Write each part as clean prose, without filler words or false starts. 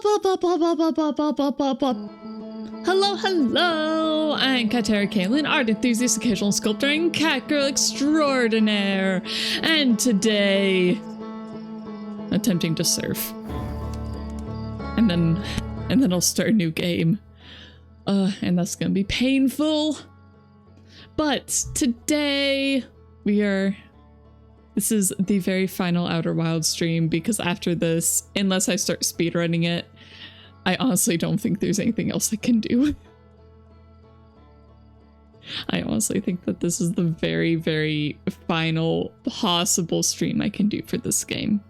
Hello, hello! I'm Katara Kaylin, art enthusiast, occasional sculptor, and cat girl extraordinaire. And today, attempting to surf. And then I'll start a new game. And that's gonna be painful. But today, this is the very final Outer Wilds stream, because after this, unless I start speedrunning it, I honestly don't think there's anything else I can do. I honestly think that this is the very, very final possible stream I can do for this game.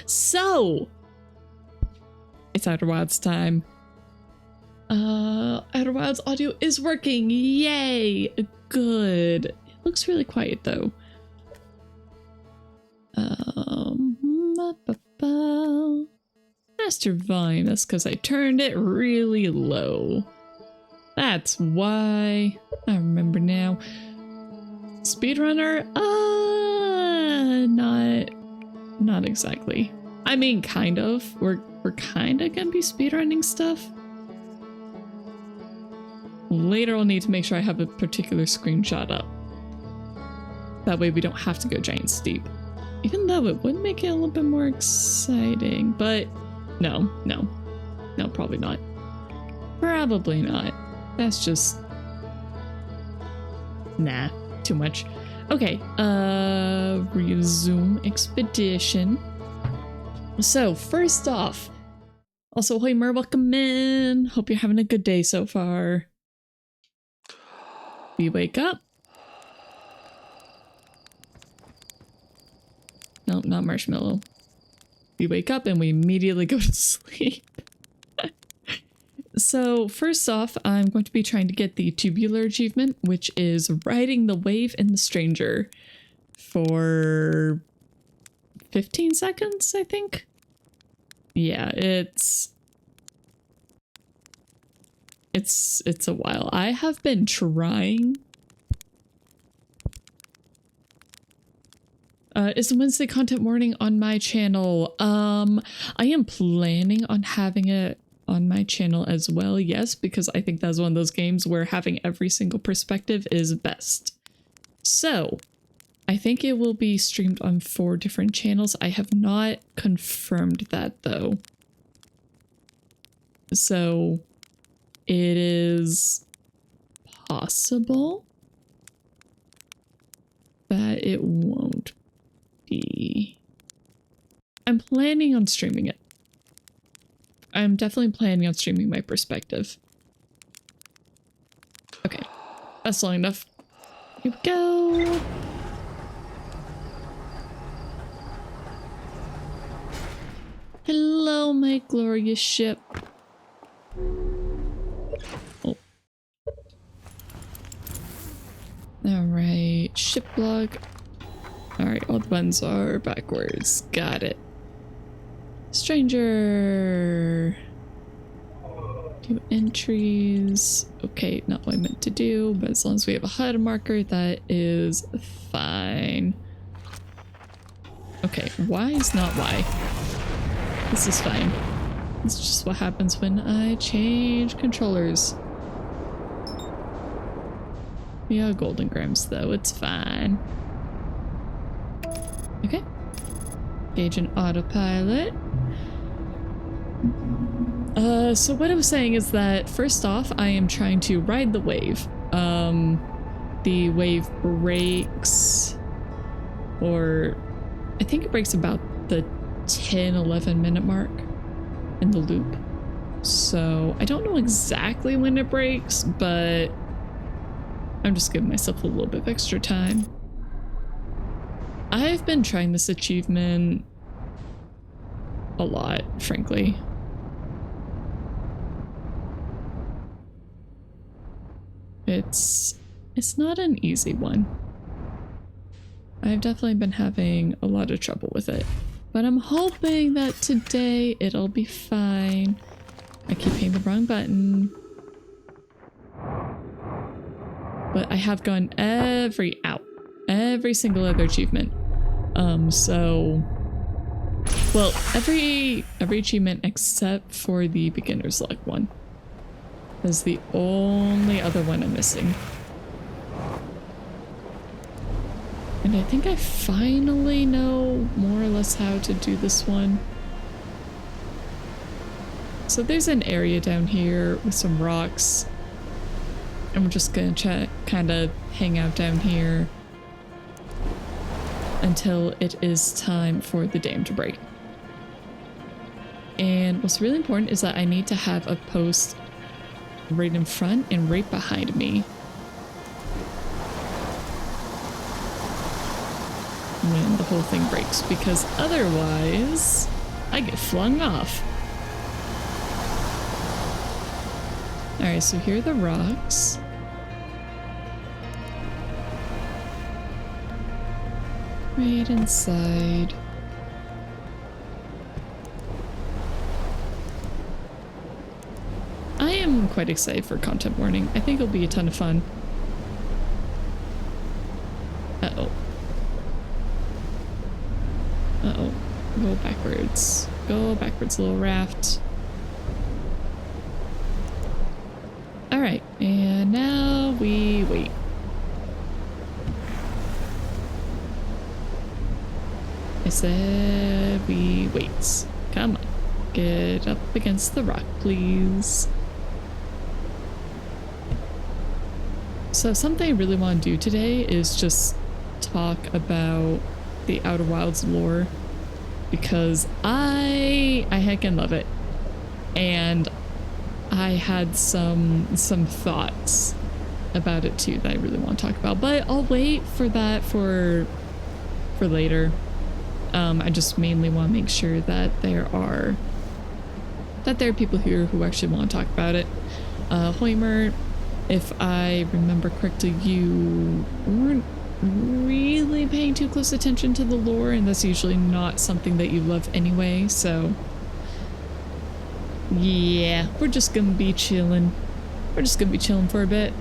So, it's Outer Wilds time. Outer Wilds audio is working. Yay! Good. It looks really quiet though. Master volume. That's because I turned it really low. That's why. I remember now. Speedrunner? Not exactly. I mean, kind of. We're kind of gonna be speedrunning stuff. Later I'll need to make sure I have a particular screenshot up. That way we don't have to go giant steep. Even though it would make it a little bit more exciting, but no, probably not. Probably not. That's just... nah, too much. Okay, resume expedition. So, first off, also, hey Mer, welcome in. Hope you're having a good day so far. We wake up. No, not marshmallow. We wake up and we immediately go to sleep. So first off, I'm going to be trying to get the tubular achievement, which is riding the wave in the stranger for 15 seconds, I think. Yeah, it's a while. I have been trying. Is the Wednesday content warning on my channel? I am planning on having it on my channel as well, yes, because I think that's one of those games where having every single perspective is best. So, I think it will be streamed on 4 different channels. I have not confirmed that though. So, it is possible that it won't be. I'm planning on streaming it. I'm definitely planning on streaming my perspective. Okay, that's long enough. Here we go. Hello, my glorious ship. Oh. Alright, ship log. Alright, all the buttons are backwards. Got it. Stranger. Do entries. Okay, not what I meant to do, but as long as we have a HUD marker, that is fine. Okay, Y is not Y. This is fine. It's just what happens when I change controllers. Yeah, golden grams though, it's fine. Okay. Engage in autopilot. So what I was saying is that first off, I am trying to ride the wave. The wave breaks, or I think it breaks about the 10-11 minute mark in the loop. So I don't know exactly when it breaks, but I'm just giving myself a little bit of extra time. I've been trying this achievement a lot, frankly. It's not an easy one. I've definitely been having a lot of trouble with it, but I'm hoping that today it'll be fine. I keep hitting the wrong button. But I have gone every single other achievement. So Well, every achievement except for the beginner's luck one is the only other one I'm missing. And I think I finally know more or less how to do this one. So there's an area down here with some rocks. And we're just gonna kind of hang out down here until it is time for the dam to break. And what's really important is that I need to have a post right in front and right behind me when the whole thing breaks, because otherwise I get flung off. Alright, so here are the rocks. Right inside. I am quite excited for content warning. I think it'll be a ton of fun. Uh-oh. Uh-oh. Go backwards. Go backwards, little raft. Alright, and now we wait. I said we wait. Come on. Get up against the rock, please. So something I really want to do today is just talk about the Outer Wilds lore, because I heckin' love it. And I had some thoughts about it too that I really want to talk about, but I'll wait for that for later. I just mainly want to make sure that there are people here who actually want to talk about it. Hoimer, if I remember correctly, you weren't really paying too close attention to the lore, and that's usually not something that you love anyway, so yeah, we're just gonna be chilling. We're just gonna be chilling for a bit.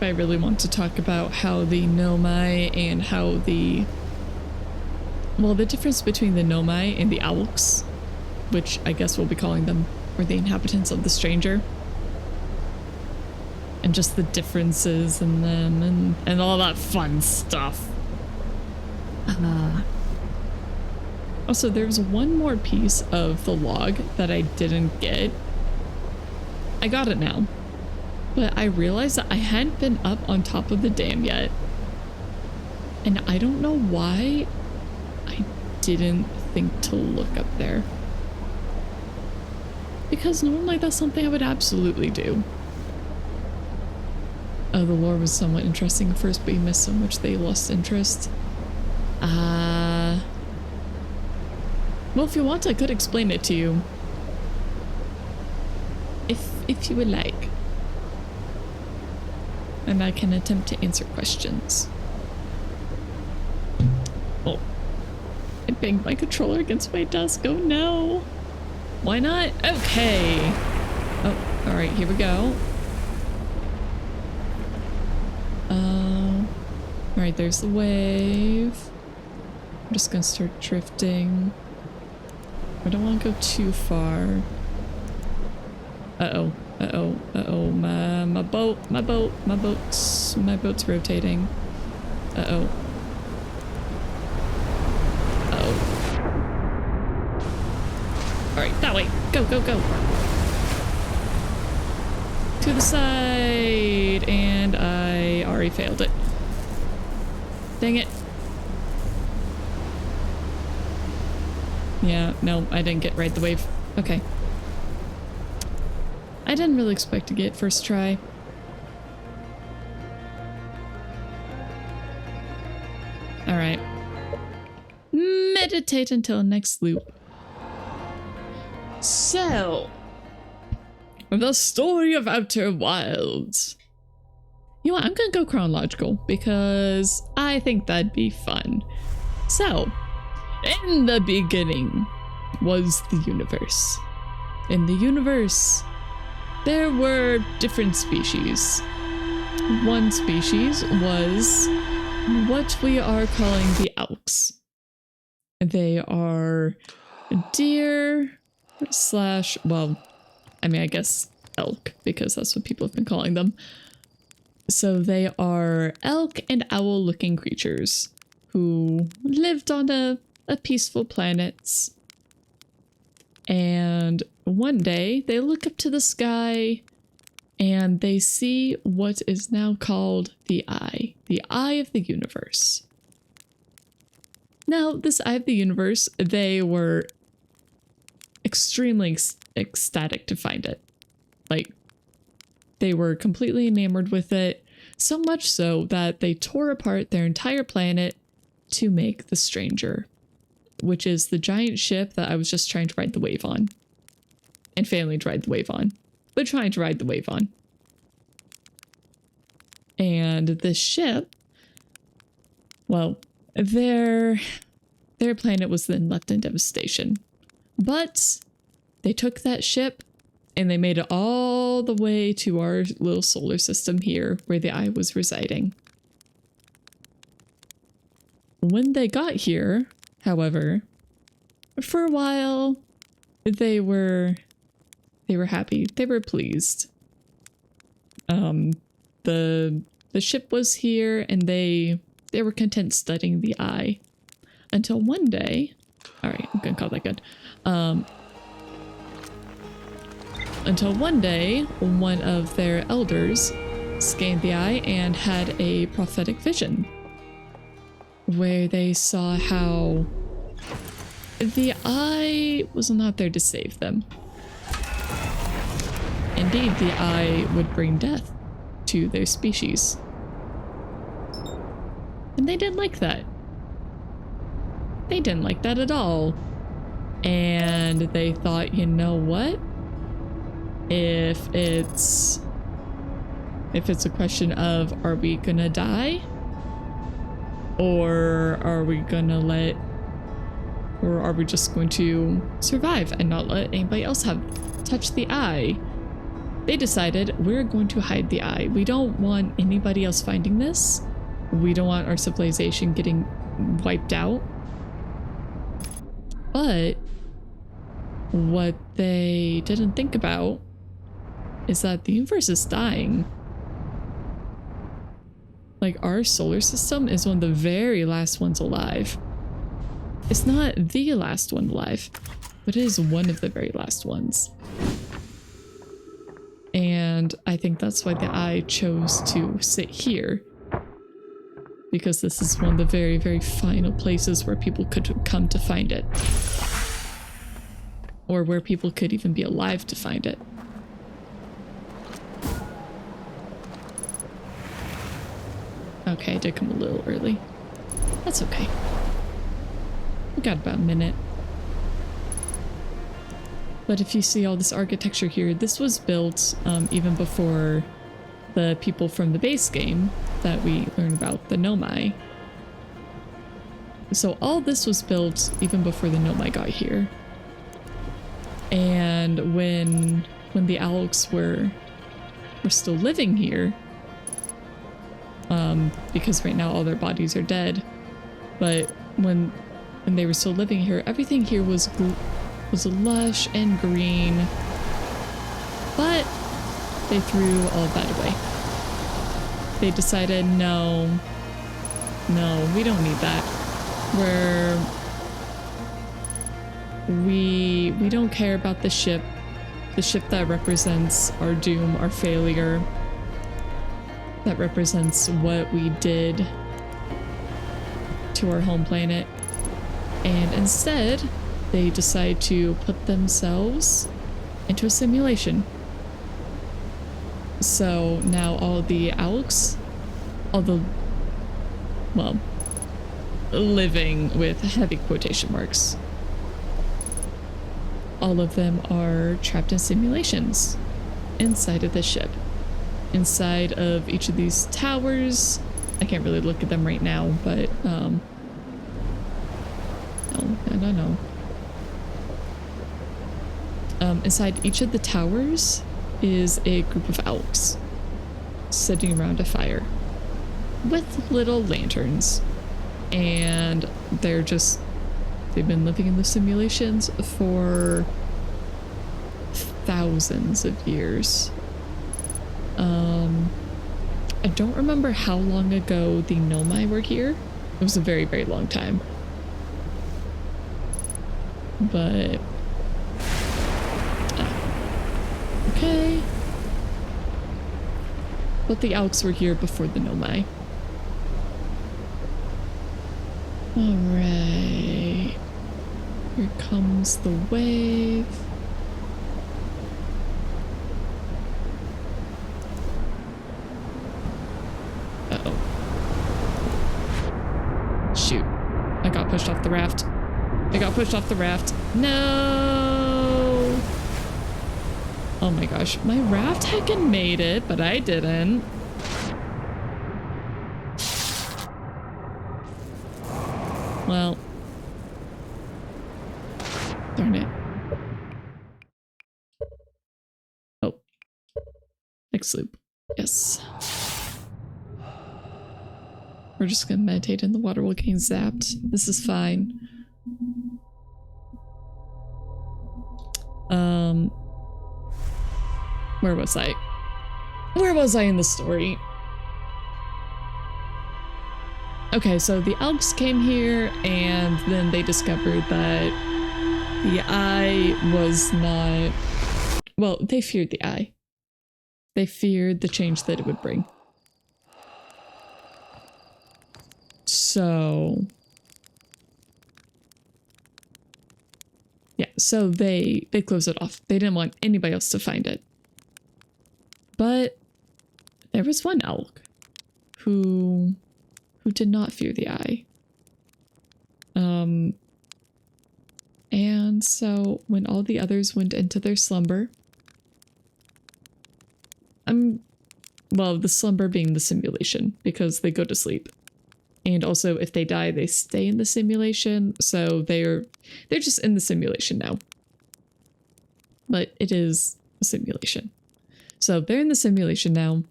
I really want to talk about how the Nomai and how the difference between the Nomai and the Auks, which I guess we'll be calling them, or the inhabitants of the stranger, and just the differences in them and all that fun stuff. Also, there's one more piece of the log that I didn't get. I got it now, but I realized that I hadn't been up on top of the dam yet, and I don't know why I didn't think to look up there, because normally that's something I would absolutely do. The lore was somewhat interesting at first, but you missed so much that you lost interest. Well, if you want, I could explain it to you. If you would like. And I can attempt to answer questions. Oh. I banged my controller against my desk. Oh no. Why not? Okay. Oh, alright, here we go. Alright, there's the wave. I'm just gonna start drifting. I don't want to go too far. Uh-oh. Uh-oh. Uh-oh. My boat's rotating. Uh-oh. Uh-oh. Alright, that way. Go, go, go. To the side. And I already failed it. Dang it. Yeah, no, I didn't get right the wave. Okay. I didn't really expect to get first try. Alright. Meditate until next loop. So, the story of Outer Wilds. You know what, I'm gonna go chronological because I think that'd be fun. So, in the beginning was the universe. In the universe, there were different species. One species was what we are calling the Elks. They are deer slash, well, I mean, I guess elk, because that's what people have been calling them. So they are elk and owl looking creatures who lived on a peaceful planet. And one day they look up to the sky and they see what is now called the Eye of the universe. Now, this Eye of the universe, they were extremely ecstatic to find it. Like, they were completely enamored with it, so much so that they tore apart their entire planet to make the Stranger, which is the giant ship that I was just trying to ride the wave on. And failing to ride the wave on, but trying to ride the wave on. And this ship, well, their planet was then left in devastation. But they took that ship and they made it all the way to our little solar system here where the Eye was residing. When they got here, however, for a while, they were happy. They were pleased. The ship was here and they were content studying the Eye until one day, all right, I'm gonna call that good. Until one day, one of their elders scanned the Eye and had a prophetic vision where they saw how the Eye was not there to save them. Indeed, the Eye would bring death to their species. And they didn't like that. They didn't like that at all. And they thought, you know what? If it's a question of, are we gonna die? Or are we just going to survive and not let anybody else touch the Eye? They decided, we're going to hide the Eye. We don't want anybody else finding this. We don't want our civilization getting wiped out. But what they didn't think about is that the universe is dying. Like, our solar system is one of the very last ones alive. It's not the last one alive, but it is one of the very last ones. And I think that's why the Eye chose to sit here. Because this is one of the very, very final places where people could come to find it. Or where people could even be alive to find it. Okay, I did come a little early. That's okay. We got about a minute. But if you see all this architecture here, this was built even before the people from the base game that we learn about, the Nomai. So all this was built even before the Nomai got here. And when the Alex were still living here, because right now all their bodies are dead, but when they were still living here, everything here was lush and green, but they threw all of that away. They decided, no, we don't need that. We don't care about the ship that represents our doom, our failure, that represents what we did to our home planet. And instead, they decide to put themselves into a simulation. So now all the Alex, living with heavy quotation marks, all of them are trapped in simulations inside of the ship. Inside of each of these towers. I can't really look at them right now, but no. Inside each of the towers is a group of elks sitting around a fire. with little lanterns. And they've been living in the simulations for thousands of years. I don't remember how long ago the Nomai were here. It was a very, very long time. But okay. But the Alks were here before the Nomai. Alright. Here comes the wave. Uh-oh. Shoot. I got pushed off the raft. I got pushed off the raft. No! Oh my gosh. My raft heckin' made it, but I didn't. Well. Darn it. Oh. Next loop. Yes. We're just gonna meditate in the water while getting zapped. This is fine. Where was I? Where was I in the story? Okay, so the Alks came here and then they discovered that the eye was not... Well, they feared the eye. They feared the change that it would bring. So... yeah, so they closed it off. They didn't want anybody else to find it. But there was one elk who did not fear the eye. And so when all the others went into their slumber, well, the slumber being the simulation because they go to sleep. And also if they die, they stay in the simulation. So they're just in the simulation now. But it is a simulation. So they're in the simulation now,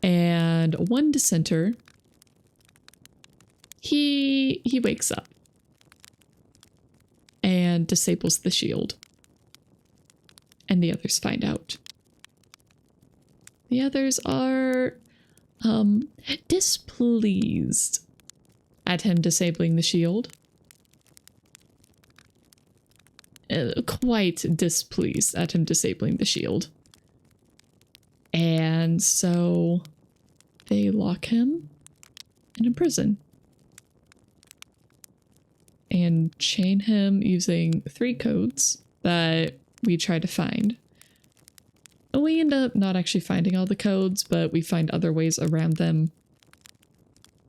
and one dissenter, he wakes up and disables the shield. And the others find out. The others are displeased at him disabling the shield. Quite displeased at him disabling the shield. And so they lock him in a prison and chain him using 3 codes that we try to find. We end up not actually finding all the codes, but we find other ways around them.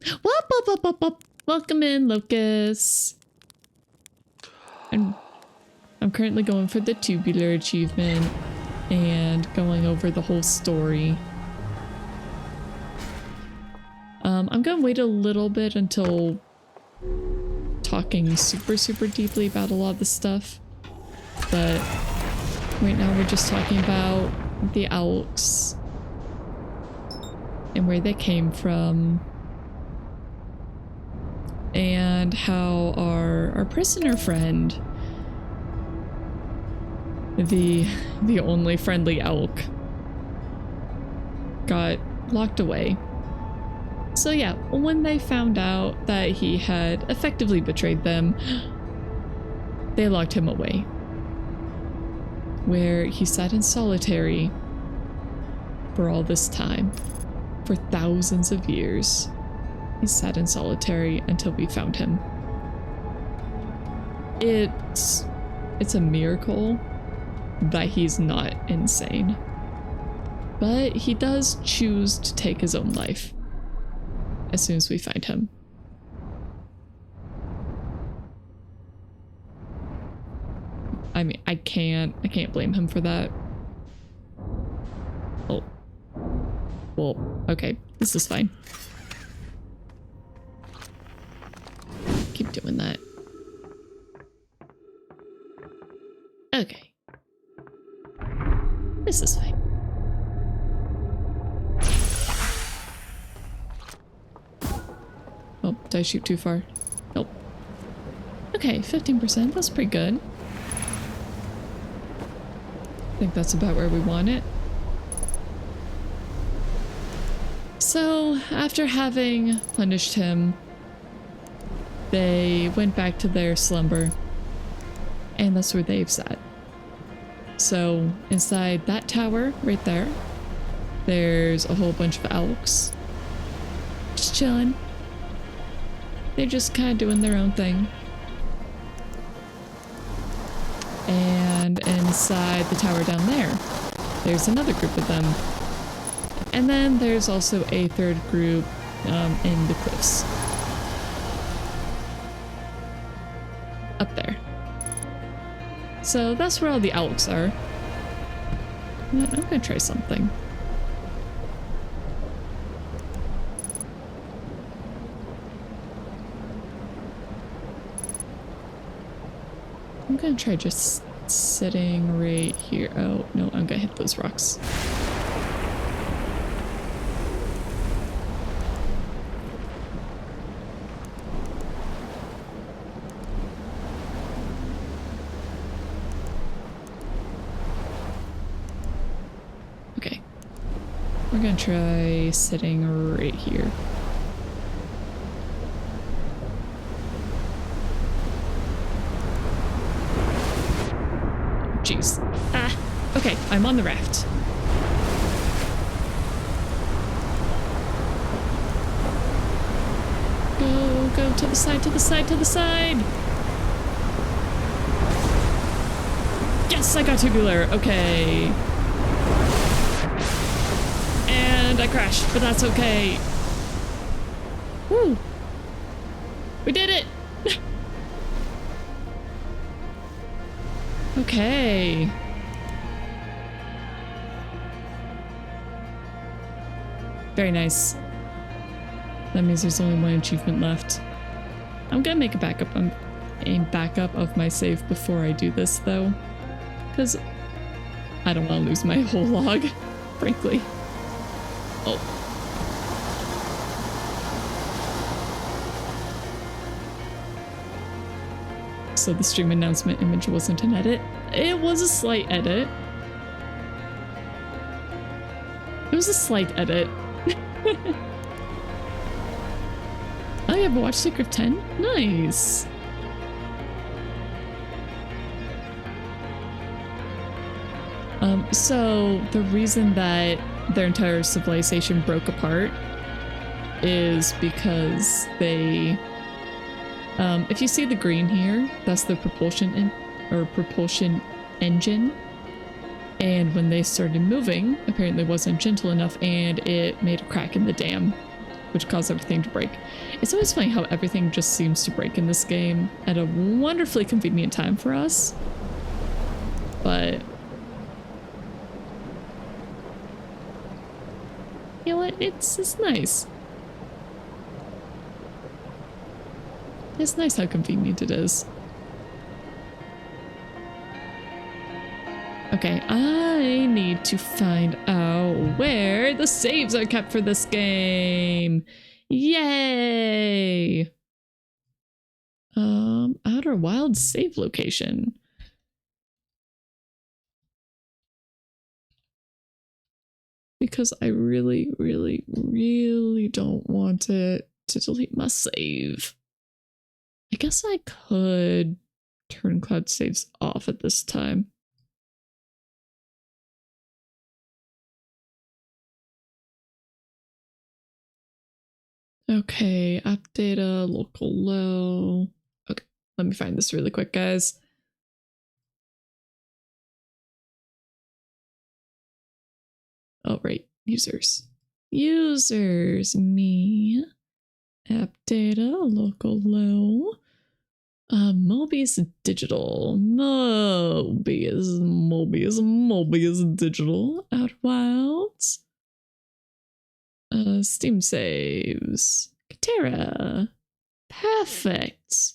Whoop, whoop, whoop, whoop, whoop. Welcome in, Locust. And I'm currently going for the tubular achievement and going over the whole story. I'm gonna wait a little bit until talking super deeply about a lot of the stuff, but right now we're just talking about the Alks and where they came from and how our prisoner friend, the only friendly elk, got locked away. So yeah, when they found out that he had effectively betrayed them, they locked him away, where he sat in solitary for all this time. For thousands of years, he sat in solitary until we found him. It's a miracle that he's not insane. But he does choose to take his own life as soon as we find him. I mean, I can't blame him for that. Oh. Well, okay, this is fine. Keep doing that. Okay. This is fine. Did I shoot too far? Nope. Okay, 15%. That's pretty good. I think that's about where we want it. So, after having punished him, they went back to their slumber. And that's where they've sat. So, inside that tower right there, there's a whole bunch of elks. Just chilling. They're just kind of doing their own thing. And inside the tower down there, there's another group of them. And then there's also a third group in the cliffs. Up there. So that's where all the elks are. I'm gonna try something. I'm gonna try just sitting right here. Oh, no, I'm gonna hit those rocks. Okay. We're gonna try sitting right here. Jeez. Ah, okay, I'm on the raft. Go to the side, to the side, to the side! Yes, I got tubular, okay. And I crashed, but that's okay. Woo! We did it! Okay. Very nice. That means there's only one achievement left. I'm gonna make a backup of my save before I do this though, because I don't want to lose my whole log, frankly. Oh. So the stream announcement image wasn't an edit. It was a slight edit. It was a slight edit. Oh, you have a watch stick of 10? Nice. So the reason that their entire civilization broke apart is because they, if you see the green here, that's the propulsion engine. And when they started moving, apparently it wasn't gentle enough and it made a crack in the dam, which caused everything to break. It's always funny how everything just seems to break in this game at a wonderfully convenient time for us. But you know what? It's nice. It's nice how convenient it is. Okay, I need to find out where the saves are kept for this game. Yay! Outer Wild save location. Because I really, really, really don't want it to delete my save. I guess I could turn cloud saves off at this time. Okay, app data, local low. Okay, let me find this really quick, guys. Oh, right, users. Users, me. App data, local low. Mobius digital. Mobius digital. Out wilds. Steam saves. Katera. Perfect.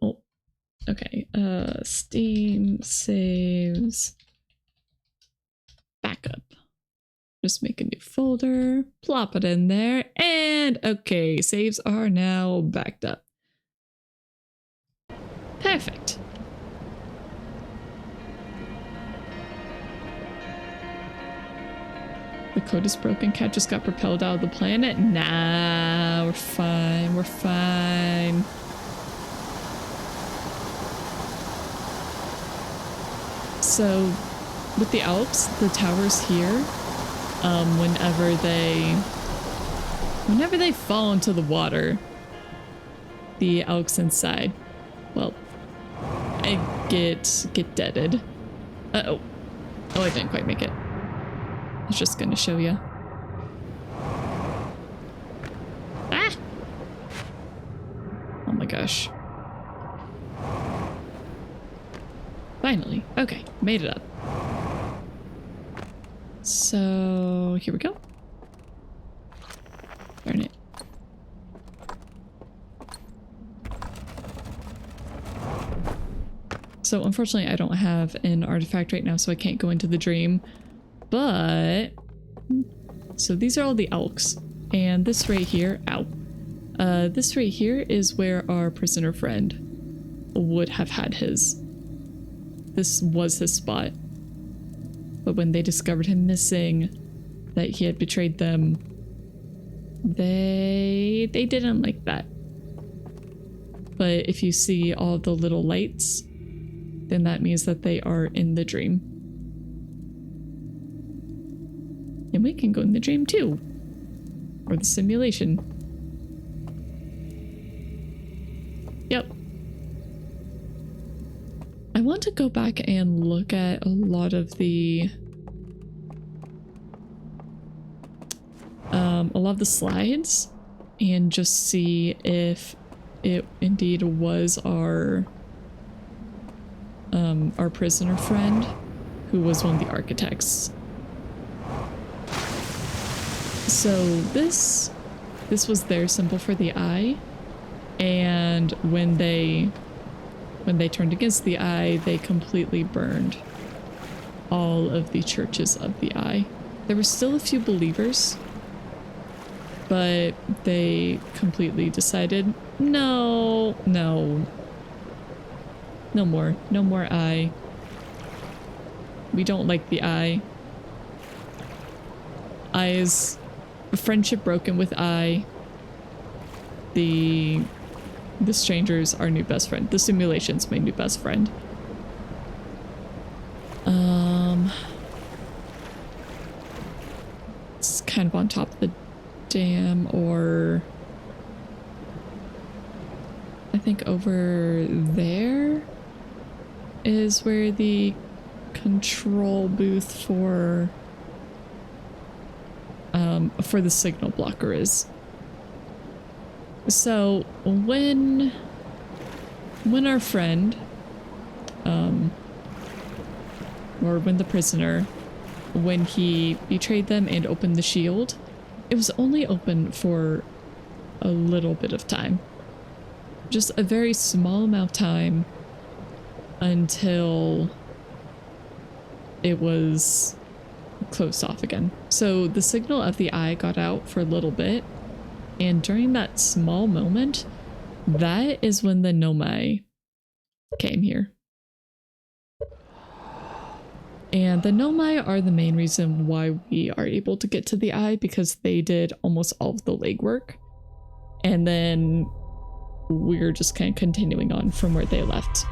Oh. Okay, Steam saves backup. Just make a new folder, plop it in there, and okay, saves are now backed up. Perfect. The code is broken. Cat just got propelled out of the planet. Nah, we're fine. We're fine. So, with the Alps, the towers here, whenever they fall into the water, the Alps inside, well, I get deaded. Uh-oh. Oh, I didn't quite make it. I was just gonna show you. Ah! Oh my gosh. Finally. Okay, made it up. So, here we go. Darn it. So, unfortunately, I don't have an artifact right now, so I can't go into the dream. But, so these are all the elks, and this right here, ow. This right here is where our prisoner friend would have had his. This was his spot. But when they discovered him missing, that he had betrayed them, they didn't like that. But if you see all the little lights, then that means that they are in the dream. And we can go in the dream too. Or the simulation. Yep. I want to go back and look at a lot of the slides and just see if it indeed was our prisoner friend who was one of the architects. So this was their symbol for the eye, and when they turned against the eye, they completely burned all of the churches of the eye. There were still a few believers, but they completely decided, no more eye. We don't like the eye. Eyes, friendship broken with eye. The stranger's our new best friend. The simulation's my new best friend. It's kind of on top of the dam, or I think over there is where the control booth for the signal blocker is. So when our friend, or when the prisoner, when he betrayed them and opened the shield, it was only open for a little bit of time. Just a very small amount of time until it was closed off again. So the signal of the eye got out for a little bit, and during that small moment, that is when the Nomai came here. And the Nomai are the main reason why we are able to get to the eye, because they did almost all of the legwork. And then we're just kind of continuing on from where they left.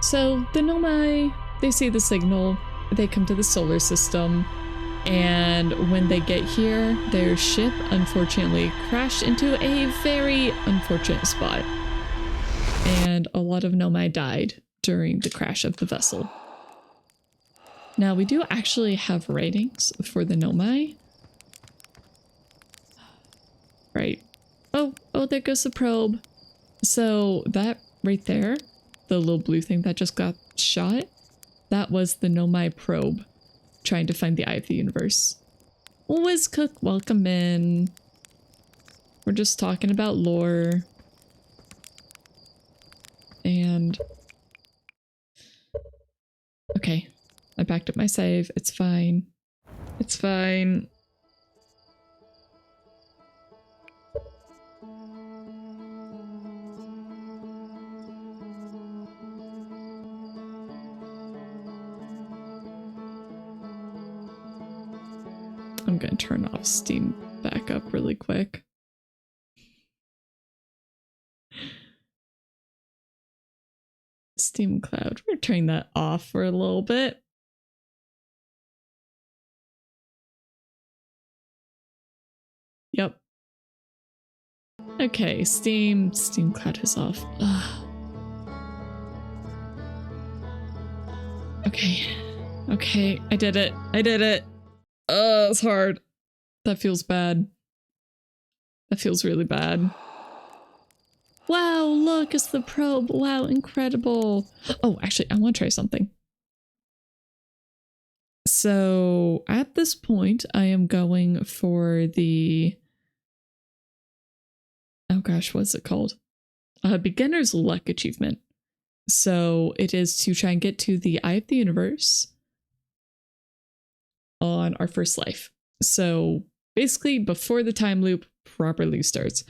So the Nomai, they see the signal, they come to the solar system, and when they get here, their ship unfortunately crashed into a very unfortunate spot. And a lot of Nomai died during the crash of the vessel. Now, we do actually have ratings for the Nomai. Right. Oh, there goes the probe. So that right there, the little blue thing that just got shot, that was the Nomai probe trying to find the Eye of the Universe. Wiz Cook, welcome in. We're just talking about lore. And... okay. I backed up my save. It's fine. It's fine. I'm gonna turn off Steam backup really quick. Steam Cloud. We're turning that off for a little bit. Yep. Okay, Steam Cloud is off. Ugh. Okay. Okay, I did it. I did it. Oh, it's hard. That feels bad. That feels really bad. Wow, look, it's the probe. Wow, incredible. Oh, actually, I want to try something. So at this point, I am going for the... oh gosh, what's it called? Beginner's Luck Achievement. So it is to try and get to the Eye of the Universe on our first life. So basically before the time loop properly starts.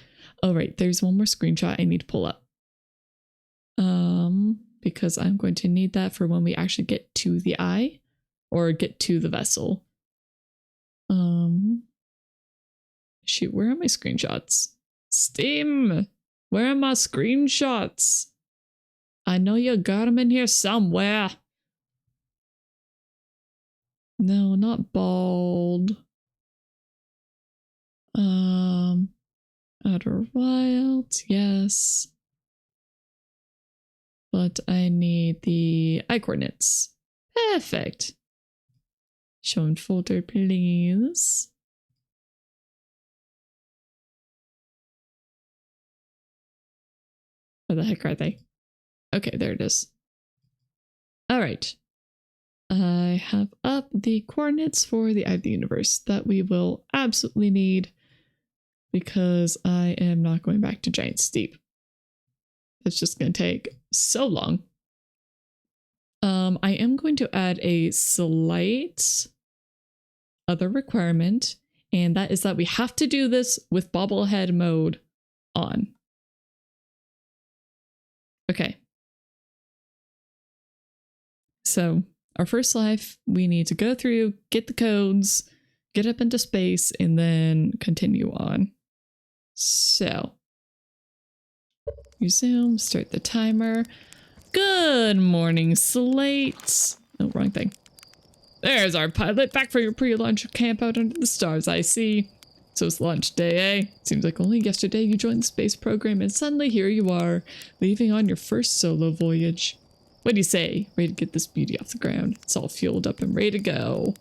Oh, right, there's one more screenshot I need to pull up. Because I'm going to need that for when we actually get to the eye or get to the vessel. Shoot, where are my screenshots? Steam, where are my screenshots? I know you got them in here somewhere. No, not bald. Outer Wilds, yes. But I need the eye coordinates. Perfect. Show in folder, please. Where the heck are they? Okay, there it is. All right. I have up the coordinates for the Eye of the Universe that we will absolutely need because I am not going back to Giant Steep. It's just going to take so long. I am going to add a slight other requirement, and that is that we have to do this with bobblehead mode on. Okay. So our first life, we need to go through, get the codes, get up into space, and then continue on. So, resume, start the timer. Good morning, Slate. Oh, wrong thing. There's our pilot, back for your pre-launch camp out under the stars, I see. So it's launch day, eh? Seems like only yesterday you joined the space program and suddenly here you are, leaving on your first solo voyage. What do you say? Ready to get this beauty off the ground? It's all fueled up and ready to go.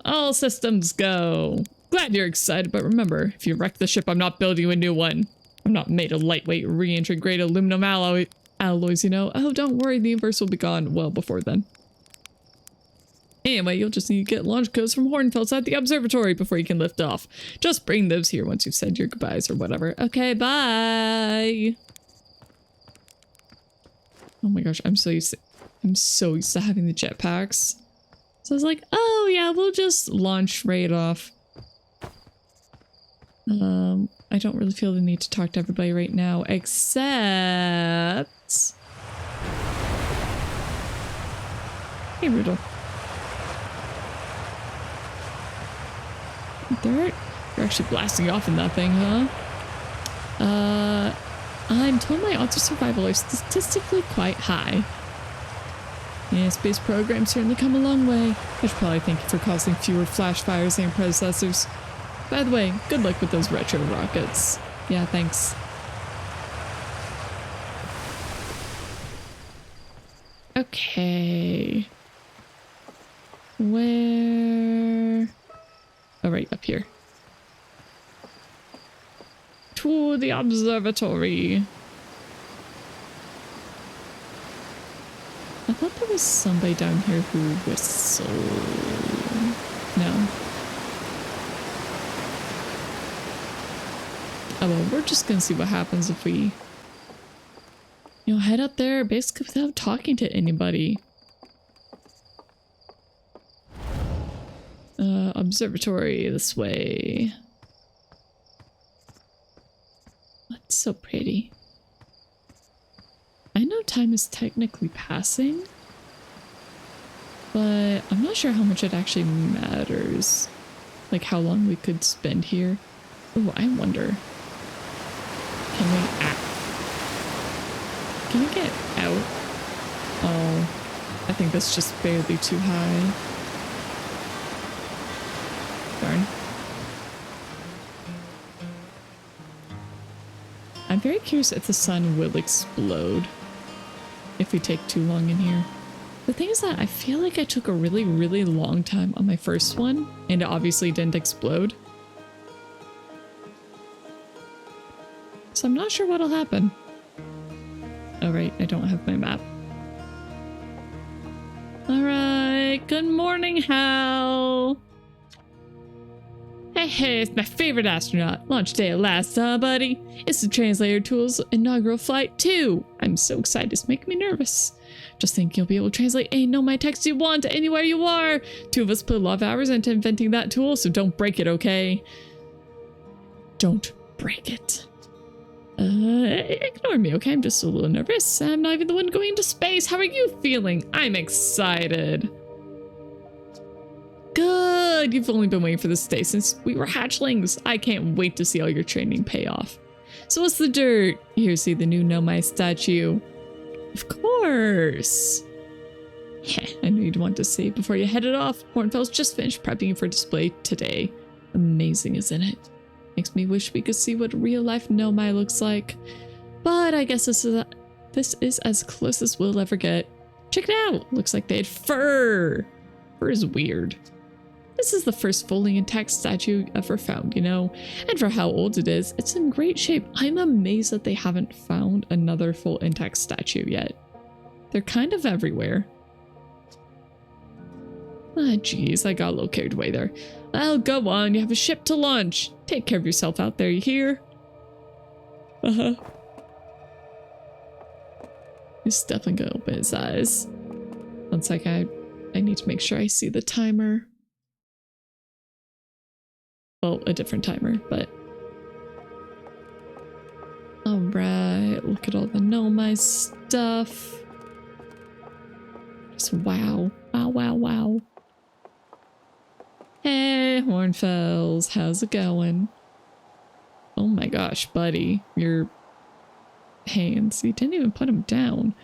All systems go. Glad you're excited, but remember, if you wreck the ship, I'm not building you a new one. I'm not made of lightweight, re-entry grade aluminum alloys, you know. Oh, don't worry, the universe will be gone well before then. Anyway, you'll just need to get launch codes from Hornfelds at the observatory before you can lift off. Just bring those here once you've said your goodbyes or whatever. Okay, bye! Oh my gosh, I'm so used to having the jetpacks. So I was like, oh yeah, we'll just launch right off. I don't really feel the need to talk to everybody right now, except... hey, Rudolph. They're actually blasting off in that thing, huh? I'm told my odds of survival are statistically quite high. Yeah, space programs certainly come a long way. I should probably thank you for causing fewer flash fires than your predecessors. By the way, good luck with those retro rockets. Yeah, thanks. Okay. Where... oh, right, up here. To the observatory. I thought there was somebody down here who whistled. No. Oh well, we're just gonna see what happens if we, you know, head up there basically without talking to anybody. Observatory this way. Oh, it's so pretty. I know time is technically passing, but I'm not sure how much it actually matters. Like how long we could spend here. Oh, I wonder. Can we get out? Oh, I think that's just barely too high. Darn. I'm very curious if the sun will explode if we take too long in here. The thing is that I feel like I took a really, really long time on my first one, and it obviously didn't explode. So I'm not sure what'll happen. Oh right, I don't have my map. Alright, good morning, Hal! Hey, it's my favorite astronaut. Launch day at last, huh, buddy? It's the translator tool's inaugural flight, too. I'm so excited, it's making me nervous. Just think you'll be able to translate any my text you want anywhere you are. 2 of us put a lot of hours into inventing that tool, so don't break it, okay? Don't break it. Ignore me, okay? I'm just a little nervous. I'm not even the one going into space. How are you feeling? I'm excited. Good! You've only been waiting for this day since we were hatchlings. I can't wait to see all your training pay off. So what's the dirt? Here, see the new Nomai statue. Of course! Yeah, I knew you'd want to see it before you headed off. Hornfell's just finished prepping you for display today. Amazing, isn't it? Makes me wish we could see what real-life Nomai looks like. But I guess this is as close as we'll ever get. Check it out! Looks like they had fur! Fur is weird. This is the first fully intact statue ever found, you know? And for how old it is, it's in great shape. I'm amazed that they haven't found another full intact statue yet. They're kind of everywhere. Ah, geez, I got a little carried away there. Well, go on, you have a ship to launch. Take care of yourself out there, you hear? Uh-huh. He's definitely gonna open his eyes. One sec, I need to make sure I see the timer. Well, a different timer, but... Alright, look at all the Nomai stuff. Just wow. Wow, wow, wow. Hey, Hornfells, how's it going? Oh my gosh, buddy. Your hands, you didn't even put them down.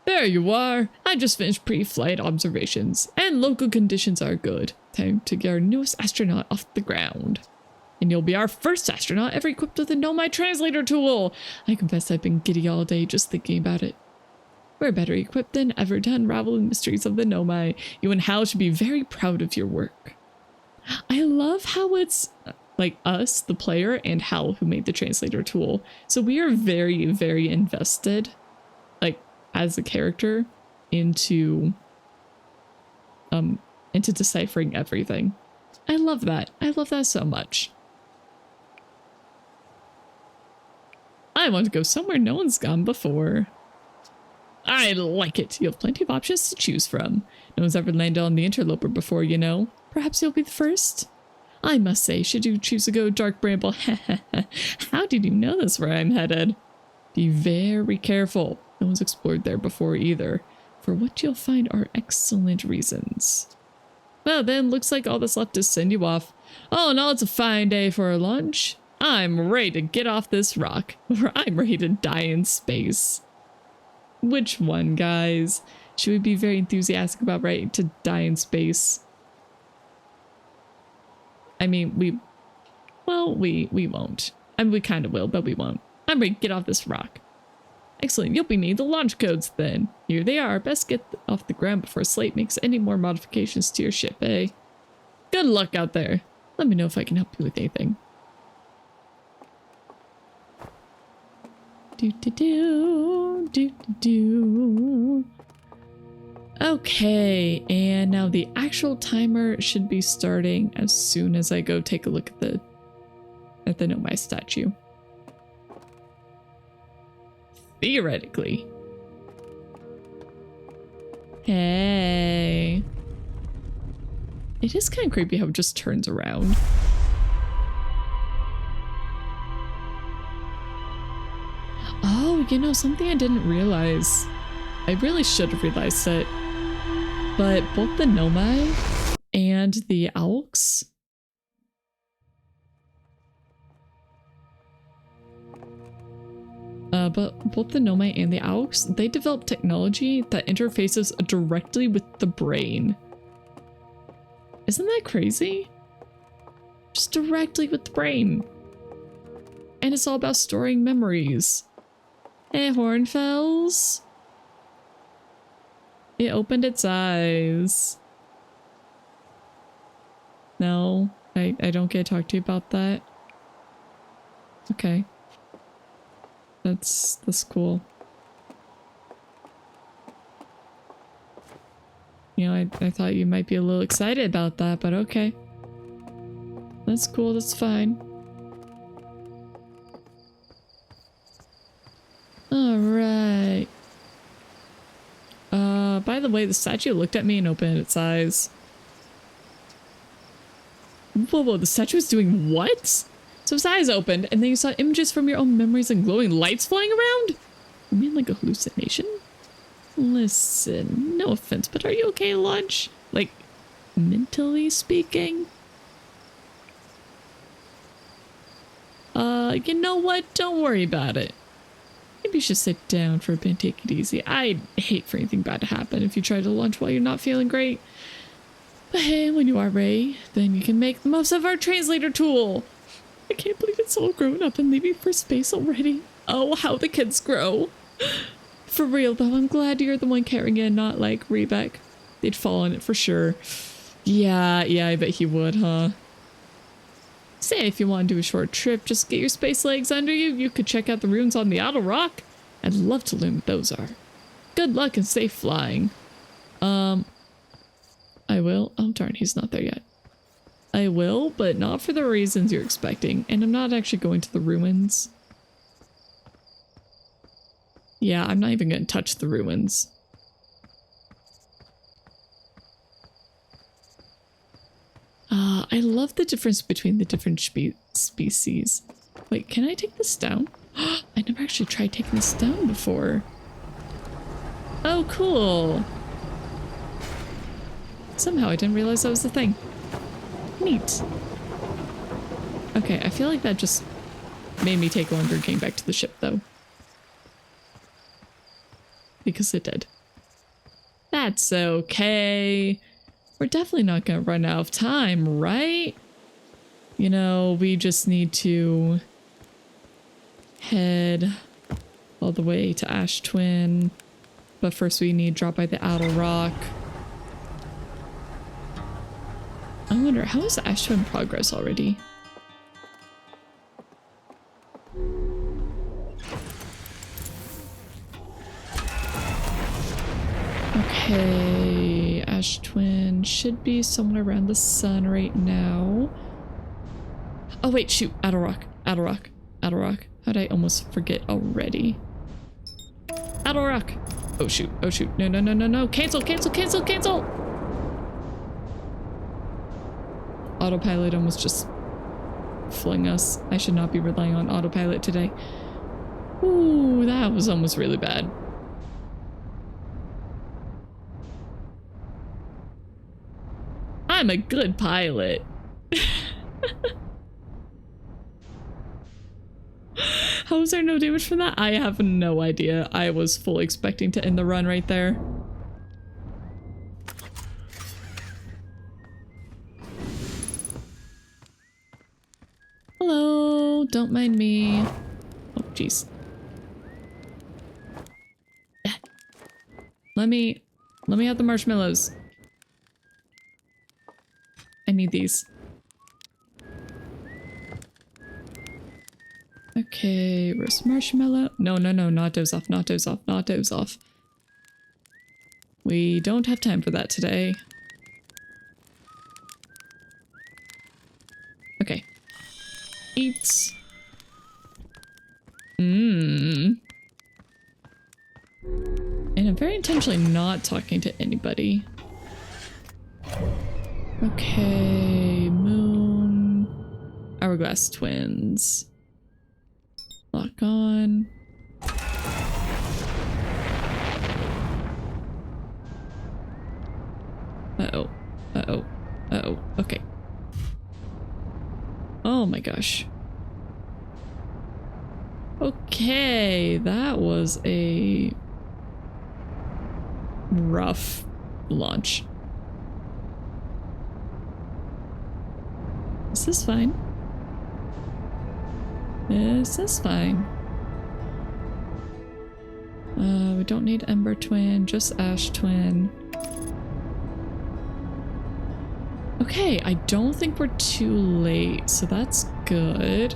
There you are. I just finished pre-flight observations, and local conditions are good. Time to get our newest astronaut off the ground. And you'll be our first astronaut ever equipped with a Nomai translator tool. I confess I've been giddy all day just thinking about it. We're better equipped than ever to unravel the mysteries of the Nomai. You and Hal should be very proud of your work. I love how it's like us, the player, and Hal who made the translator tool. So we are very, very invested, like, as a character into deciphering everything. I love that. I love that so much. I want to go somewhere no one's gone before. I like it. You have plenty of options to choose from. No one's ever landed on the interloper before, you know. Perhaps you'll be the first. I must say, should you choose to go Dark Bramble, how did you know that's where I'm headed? Be very careful. No one's explored there before either. For what you'll find are excellent reasons. Well then, looks like all that's left is send you off. All in all, it's a fine day for a lunch. I'm ready to get off this rock, or I'm ready to die in space. Which one, guys? Should we be very enthusiastic about ready to die in space? I mean, we won't. I mean, we kind of will, but we won't. I'm ready to get off this rock. Excellent, you'll be needing the launch codes then. Here they are. Best get off the ground before Slate makes any more modifications to your ship, eh? Good luck out there. Let me know if I can help you with anything. Do. Okay, and now the actual timer should be starting as soon as I go take a look at the at the Nomai statue. Theoretically. Hey. It is kind of creepy how it just turns around. Oh, you know, something I didn't realize. I really should have realized it. But both the Nomai and the Alks but both the Nomai and the Alks, they develop technology that interfaces directly with the brain. Isn't that crazy? Just directly with the brain. And it's all about storing memories. Hey, Hornfells. It opened its eyes. No, I don't get to talk to you about that. Okay. That's cool. You know, I thought you might be a little excited about that, but okay. That's cool, that's fine. Alright. By the way, the statue looked at me and opened its eyes. Whoa, the statue is doing what? So his eyes opened, and then you saw images from your own memories and glowing lights flying around? You mean like a hallucination? Listen, no offense, but are you okay, Lunch? Like, mentally speaking? You know what? Don't worry about it. Maybe you should sit down for a bit and take it easy. I'd hate for anything bad to happen if you try to lunch while you're not feeling great. But hey, when you are ready, then you can make the most of our translator tool. I can't believe it's all grown up and leaving for space already. Oh, how the kids grow. For real though, I'm glad you're the one carrying it, not like Rebek. They'd fall on it for sure. Yeah, I bet he would, huh? Say, if you want to do a short trip, just get your space legs under you. You could check out the ruins on the outer rock. I'd love to learn what those are. Good luck and safe flying. I will. Oh darn, he's not there yet. I will, but not for the reasons you're expecting. And I'm not actually going to the ruins. Yeah, I'm not even going to touch the ruins. I love the difference between the different species. Wait, can I take this down? I never actually tried taking this down before. Oh, cool. Somehow I didn't realize that was the thing. Neat. Okay, I feel like that just made me take longer getting back to the ship, though. Because it did. That's okay. We're definitely not gonna run out of time, right? You know, we just need to head all the way to Ash Twin. But first we need to drop by the outer rock. I wonder, how is Ash Twin progress already? Okay, Ash Twin should be somewhere around the sun right now. Oh wait, shoot, outer rock, outer rock, outer rock. How'd I almost forget already? Outer rock. Oh shoot, no, no, no, no, no, cancel, cancel, cancel, cancel! Autopilot almost just flung us. I should not be relying on autopilot today. Ooh, that was almost really bad. I'm a good pilot. How was there no damage from that? I have no idea. I was fully expecting to end the run right there. Hello, don't mind me. Oh, jeez. Let me have the marshmallows. I need these. Okay, roast marshmallow. No, no, no, not doze off, not doze off, not doze off. We don't have time for that today. Okay. eat. And I'm very intentionally not talking to anybody. Okay, moon. Hourglass twins. Lock on. Uh-oh. Uh-oh. Uh-oh. Okay. Oh my gosh. Okay, that was a rough launch. Is this fine? Is this fine? We don't need Ember Twin, just Ash Twin. Okay, I don't think we're too late, so that's good.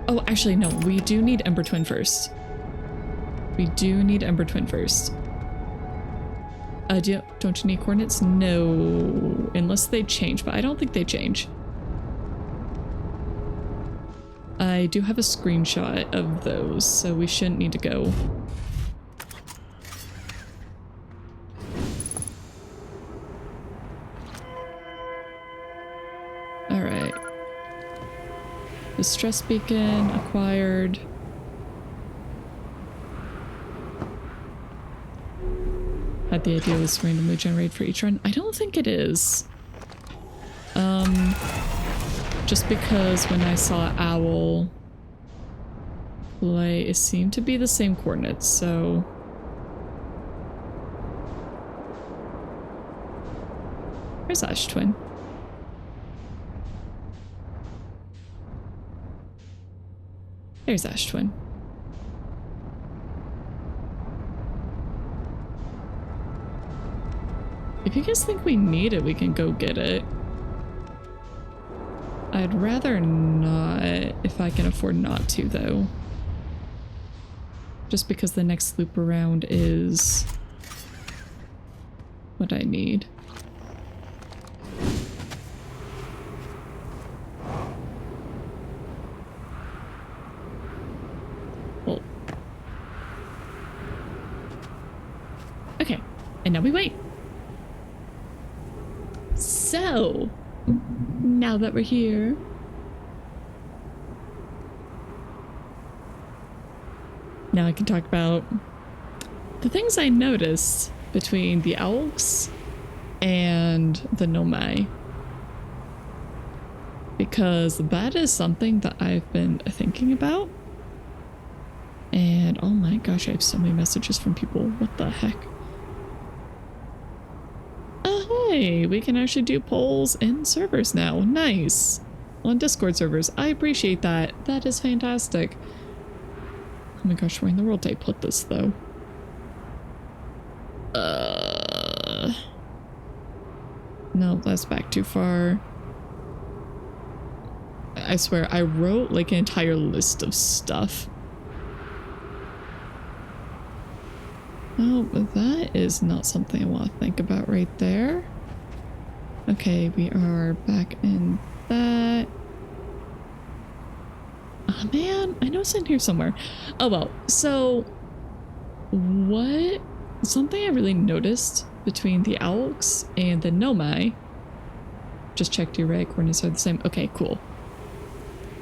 Oh, actually, no, we do need Ember Twin first. We do need Ember Twin first. Don't you need coordinates? No, unless they change, but I don't think they change. I do have a screenshot of those, so we shouldn't need to go. Alright. Distress beacon acquired. Had the idea was randomly generated for each run. I don't think it is. Just because when I saw Owl play, it seemed to be the same coordinates, so... Where's Ash Twin? There's Ash Twin. If you guys think we need it, we can go get it. I'd rather not, if I can afford not to, though. Just because the next loop around is what I need. Well. Okay, and now we wait. So, now that we're here, now I can talk about the things I noticed between the Owls and the Nomai. Because that is something that I've been thinking about. And oh my gosh, I have so many messages from people. What the heck? Hey, we can actually do polls in servers now. Nice. On Discord servers. I appreciate that. That is fantastic. Oh my gosh, where in the world did I put this, though? No, that's back too far. I swear, I wrote like an entire list of stuff. Oh, but that is not something I want to think about right there. Okay, we are back in that. Oh man, I know it's in here somewhere. Oh well, so what? Something I really noticed between the Owls and the Nomai. Just checked your array coordinates are the same. Okay, cool.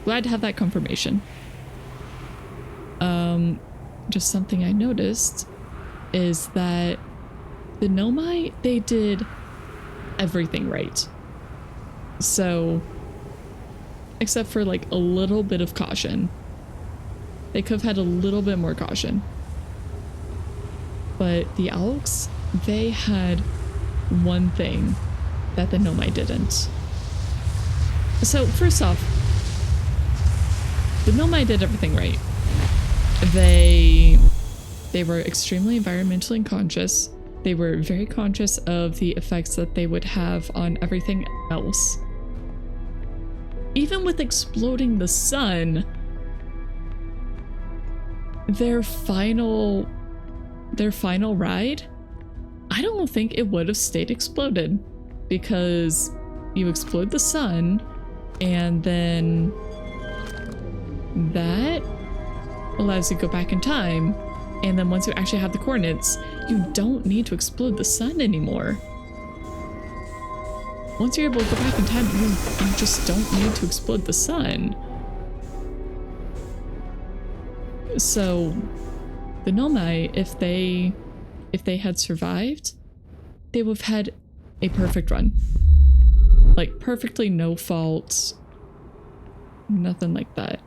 Glad to have that confirmation. Just something I noticed is that the Nomai, they did everything right. So, except for like a little bit of caution. They could have had a little bit more caution. But the Owls, they had one thing that the Nomai didn't. So, first off, the Nomai did everything right. They were extremely environmentally conscious. They were very conscious of the effects that they would have on everything else. Even with exploding the sun, their final ride, I don't think it would have stayed exploded, because you explode the sun, And then that allows you to go back in time. And then once you actually have the coordinates, you don't need to explode the sun anymore. Once you're able to go back in time, you just don't need to explode the sun. So the Nomai, if they had survived, they would have had a perfect run. Like perfectly no faults. Nothing like that.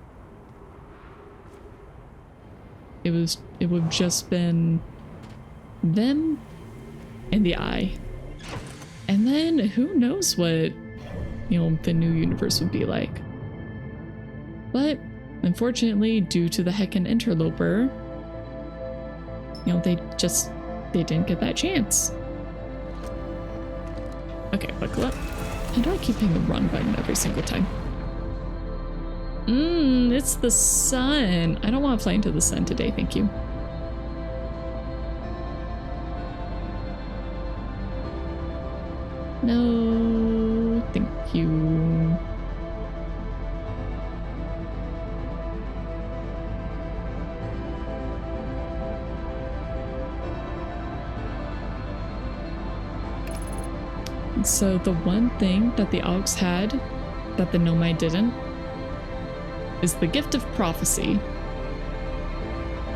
It would have just been them and the eye. And then who knows what, you know, the new universe would be like. But unfortunately, due to the Heckin interloper, you know, they didn't get that chance. Okay, buckle up. How do I keep hitting the run button every single time? It's the sun. I don't want to fly into the sun today, thank you. No, thank you. So the one thing that the Augs had that the Nomai didn't is the gift of prophecy.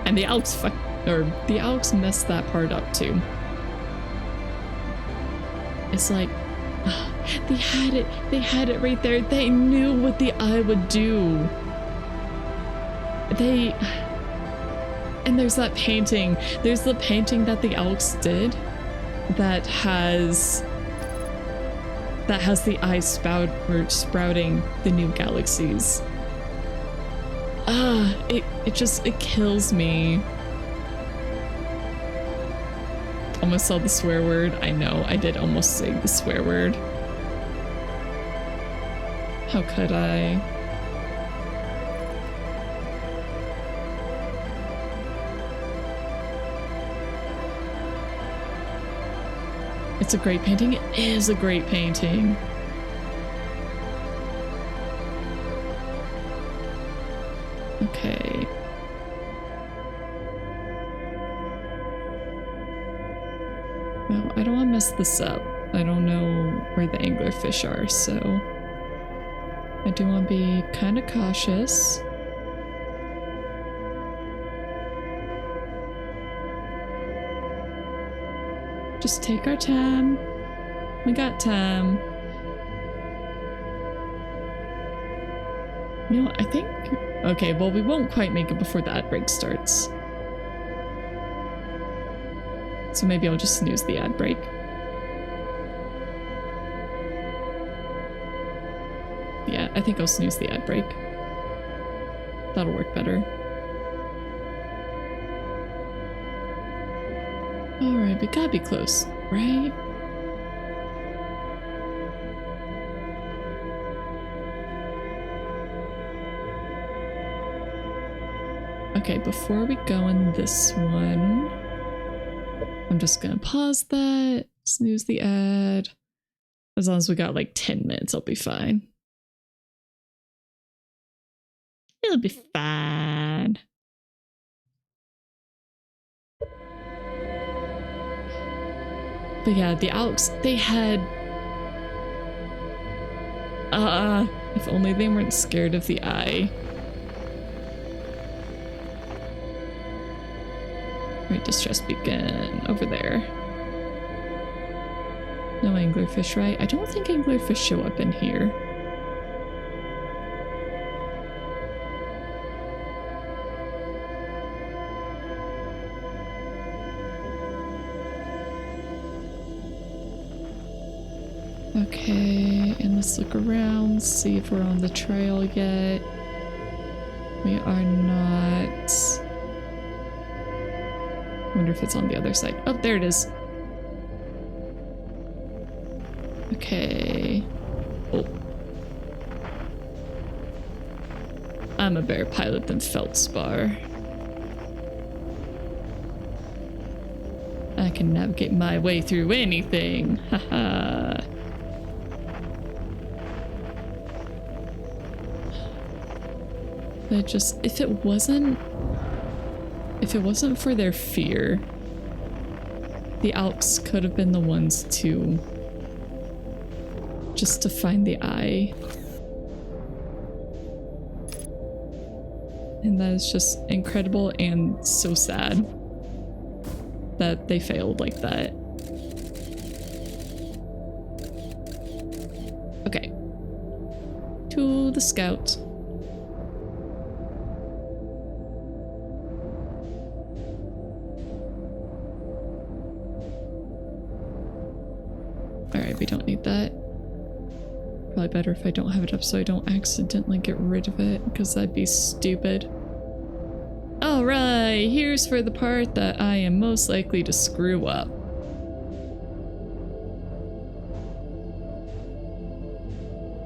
And the Augs messed that part up too. It's like, they had it right there. They knew what the eye would do. And there's that painting. There's the painting that the Augs did that has the eye sprouting the new galaxies. It kills me. Almost saw the swear word. I know, I did almost say the swear word. How could I? It's a great painting. It is a great painting. Okay. No, I don't want to mess this up. I don't know where the anglerfish are, so I do want to be kind of cautious. Just take our time. We got time. You know, I think... Okay, well, we won't quite make it before the ad break starts. So maybe I'll just snooze the ad break. Yeah, I think I'll snooze the ad break. That'll work better. Alright, we gotta be close, right? Okay, before we go in this one, I'm just gonna pause that, snooze the ad. As long as we got like 10 minutes, I'll be fine. It'll be fine. But yeah, the Augs, they had... if only they weren't scared of the eye. Right, distress beacon over there. No anglerfish, right? I don't think anglerfish show up in here. Okay, and let's look around, see if we're on the trail yet. We are not. I wonder if it's on the other side. Oh, there it is. Okay. Oh. I'm a better pilot than Feldspar. I can navigate my way through anything. Haha. But just, if it wasn't for their fear, the Alps could have been the ones to just to find the eye. And that is just incredible and so sad that they failed like that. Okay. To the scout. Alright, we don't need that. Probably better if I don't have it up so I don't accidentally get rid of it, because that'd be stupid. Alright, here's for the part that I am most likely to screw up.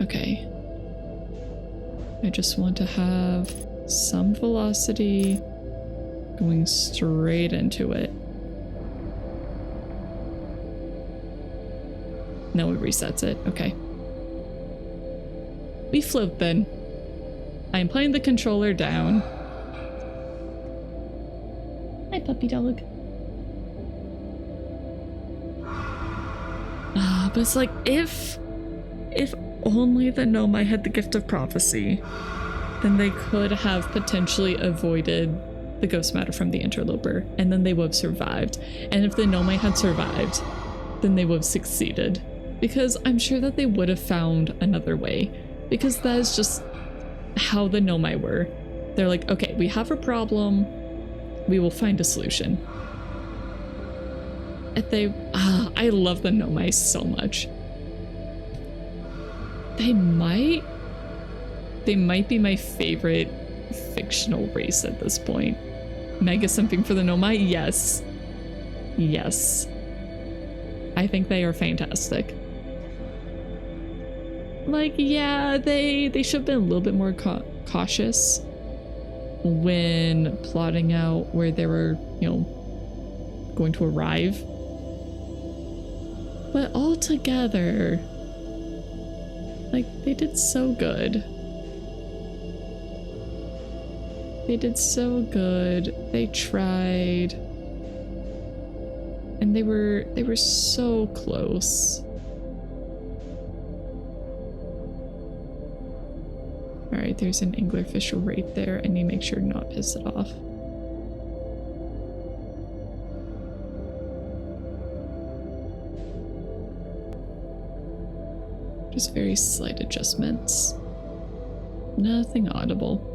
Okay. I just want to have some velocity going straight into it. No, it resets it. Okay. We float then. I'm playing the controller down. Hi, puppy dog. But it's like, if only the Nomai had the gift of prophecy, then they could have potentially avoided the ghost matter from the interloper, and then they would have survived. And if the Nomai had survived, then they would have succeeded. Because I'm sure that they would have found another way. Because that is just how the Nomai were. They're like, okay, we have a problem, we will find a solution. And I love the Nomai so much. They might be my favorite fictional race at this point. Mega simping for the Nomai? Yes. Yes. I think they are fantastic. Like, yeah, they should have been a little bit more cautious when plotting out where they were, you know, going to arrive. But altogether, like, they did so good. They did so good. They tried. And they were so close. Alright, there's an anglerfish right there. I need to make sure to not piss it off. Just very slight adjustments. Nothing audible.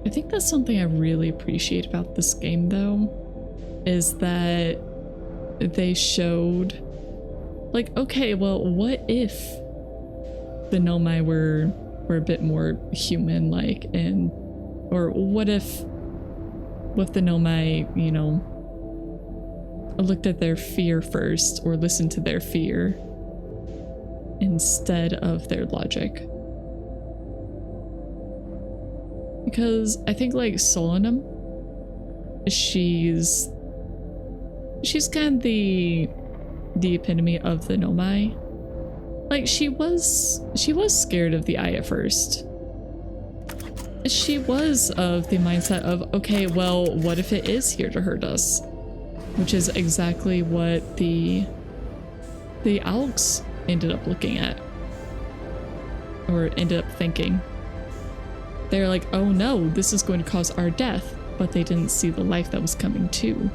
I think that's something I really appreciate about this game, though, is that they showed, like, okay, well, what if the Nomai were a bit more human-like, and, or what if the Nomai, you know, looked at their fear first, or listened to their fear instead of their logic? Because I think, like, Solanum, she's kind of the epitome of the Nomai. Like, she was scared of the eye at first. She was of the mindset of, okay, well, what if it is here to hurt us? Which is exactly what the Alks ended up looking at. Or ended up thinking. They're like, oh no, this is going to cause our death. But they didn't see the life that was coming too.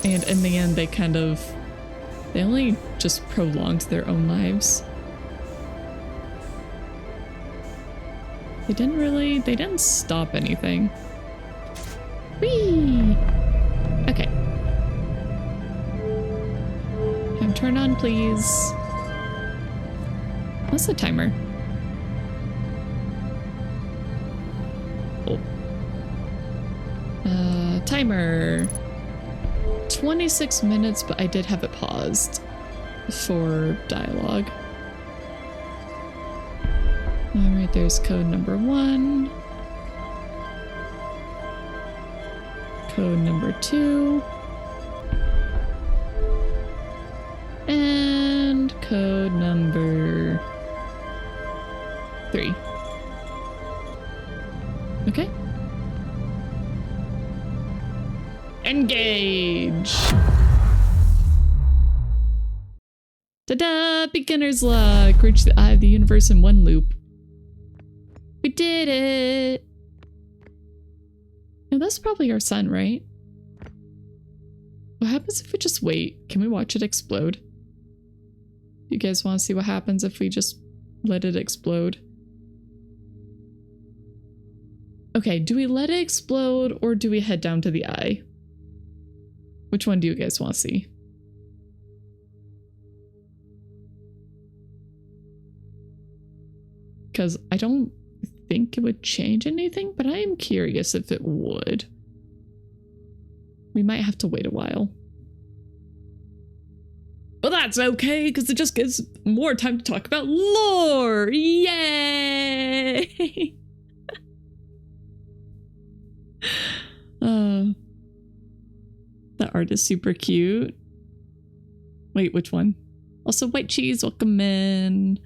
And in the end, they only just prolonged their own lives. They didn't stop anything. Whee! Okay. Turn on, please. What's the timer? Oh. Timer. 26 minutes, but I did have it paused for dialogue. Alright, there's code number 1. Code number 2. And code number 3. Okay. Engage! Ta-da! Beginner's luck! Reach the eye of the universe in one loop. We did it! Now that's probably our sun, right? What happens if we just wait? Can we watch it explode? You guys want to see what happens if we just let it explode? Okay, do we let it explode or do we head down to the eye? Which one do you guys want to see? Because I don't think it would change anything, but I am curious if it would. We might have to wait a while. Well, that's okay, because it just gives more time to talk about lore! Yay! That art is super cute. Wait, which one? Also, White Cheese, welcome in.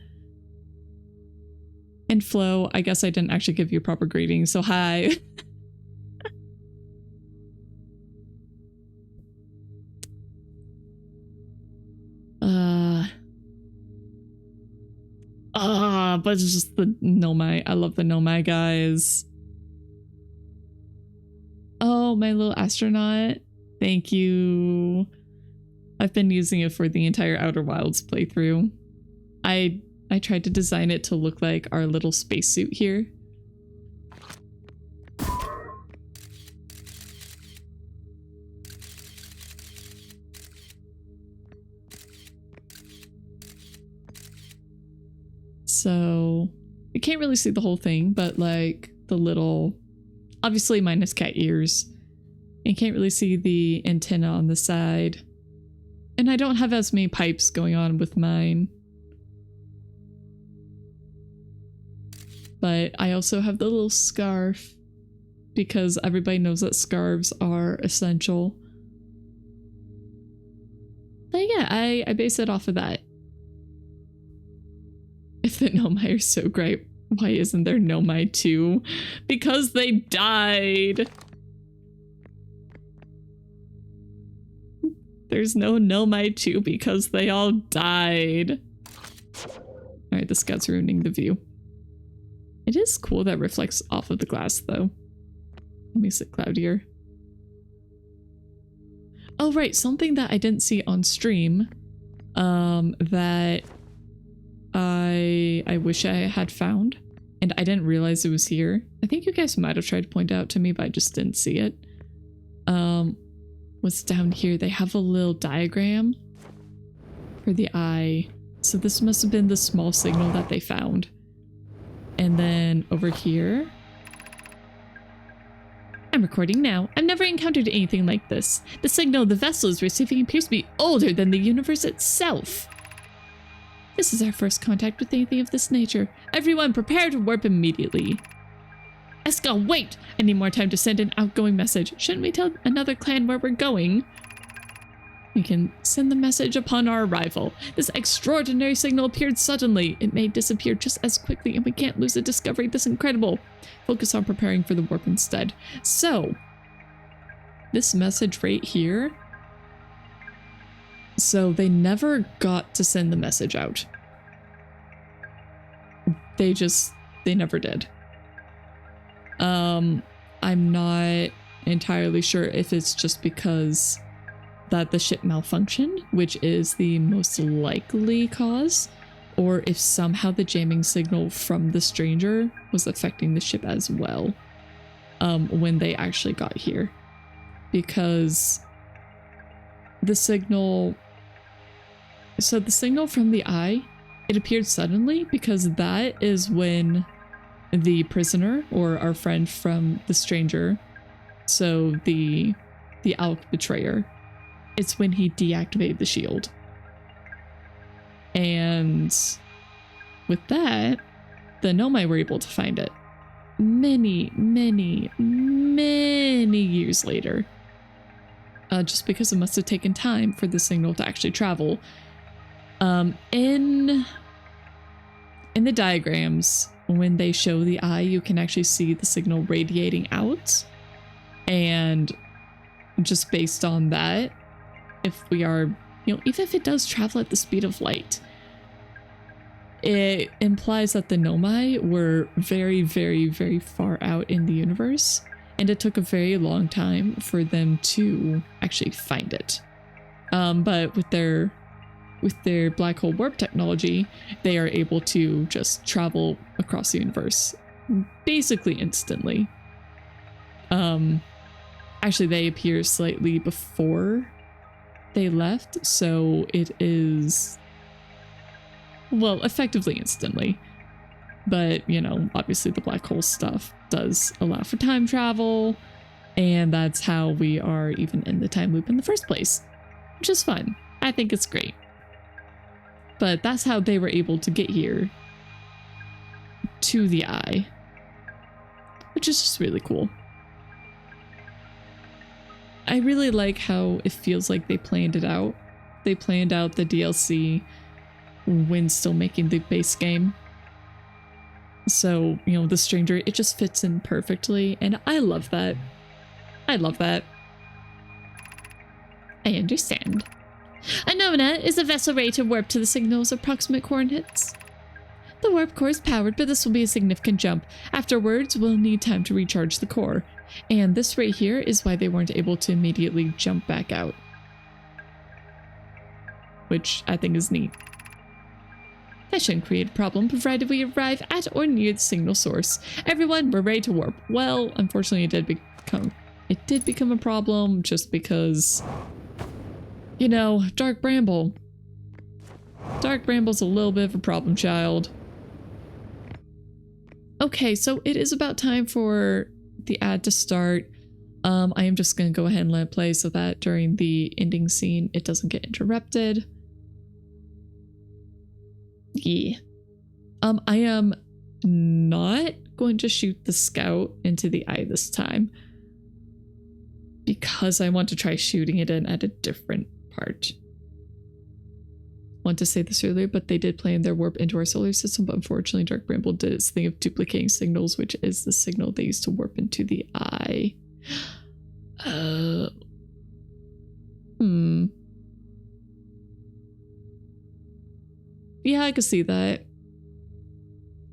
And Flo, I guess I didn't actually give you a proper greeting, so hi. But it's just the Nomai. I love the Nomai, guys. Oh, my little astronaut. Thank you. I've been using it for the entire Outer Wilds playthrough. I tried to design it to look like our little spacesuit here. So you can't really see the whole thing, but like the little, obviously minus cat ears. You can't really see the antenna on the side. And I don't have as many pipes going on with mine. But I also have the little scarf because everybody knows that scarves are essential. But yeah, I base it off of that. If the Nomai are so great, why isn't there Nomai 2? Because they died! There's no Nomai 2 because they all died. Alright, the scout's ruining the view. It is cool that reflects off of the glass, though. It makes it cloudier. Oh, right, something that I didn't see on stream, that I wish I had found, and I didn't realize it was here. I think you guys might have tried to point it out to me, but I just didn't see it. What's down here? They have a little diagram for the eye. So this must have been the small signal that they found. And then over here. I'm recording now. I've never encountered anything like this. The signal the vessel is receiving appears to be older than the universe itself. This is our first contact with anything of this nature. Everyone prepare to warp immediately. Escal, wait! I need more time to send an outgoing message. Shouldn't we tell another clan where we're going? We can send the message upon our arrival. This extraordinary signal appeared suddenly. It may disappear just as quickly, and we can't lose a discovery this incredible. Focus on preparing for the warp instead. So, this message right here. So they never got to send the message out. They never did. I'm not entirely sure if it's just because that the ship malfunctioned, which is the most likely cause, or if somehow the jamming signal from the stranger was affecting the ship as well, when they actually got here. Because the signal... So the signal from the eye, it appeared suddenly because that is when the prisoner, or our friend from the stranger, so the Alk betrayer, it's when he deactivated the shield. And with that, the Nomai were able to find it many, many, many years later. Just because it must have taken time for the signal to actually travel. In the diagrams, when they show the eye, you can actually see the signal radiating out. And just based on that, if we are, even if it does travel at the speed of light, it implies that the Nomai were very, very, very far out in the universe. And it took a very long time for them to actually find it. But with their black hole warp technology, they are able to just travel across the universe basically instantly. Actually, they appear slightly before they left, so it is, well, effectively instantly. But, obviously the black hole stuff does allow for time travel, and that's how we are even in the time loop in the first place, which is fun. I think it's great. But that's how they were able to get here to the eye, which is just really cool. I really like how it feels like they planned it out. They planned out the DLC when still making the base game. So, the stranger, it just fits in perfectly, and I love that. I love that. I understand. Anomina is a vessel ready to warp to the signal's approximate coordinates. The warp core is powered, but this will be a significant jump. Afterwards, we'll need time to recharge the core. And this right here is why they weren't able to immediately jump back out. Which I think is neat. That shouldn't create a problem, provided we arrive at or near the signal source. Everyone, we're ready to warp. Well, unfortunately it did become a problem just because, Dark Bramble. Dark Bramble's a little bit of a problem child. Okay, so it is about time for the ad to start. I am just going to go ahead and let it play so that during the ending scene, it doesn't get interrupted. Yeah. I am not going to shoot the scout into the eye this time because I want to try shooting it in at a different part. Want to say this earlier, but they did plan their warp into our solar system, but unfortunately Dark Bramble did its thing of duplicating signals, which is the signal they used to warp into the eye. Yeah, I could see that.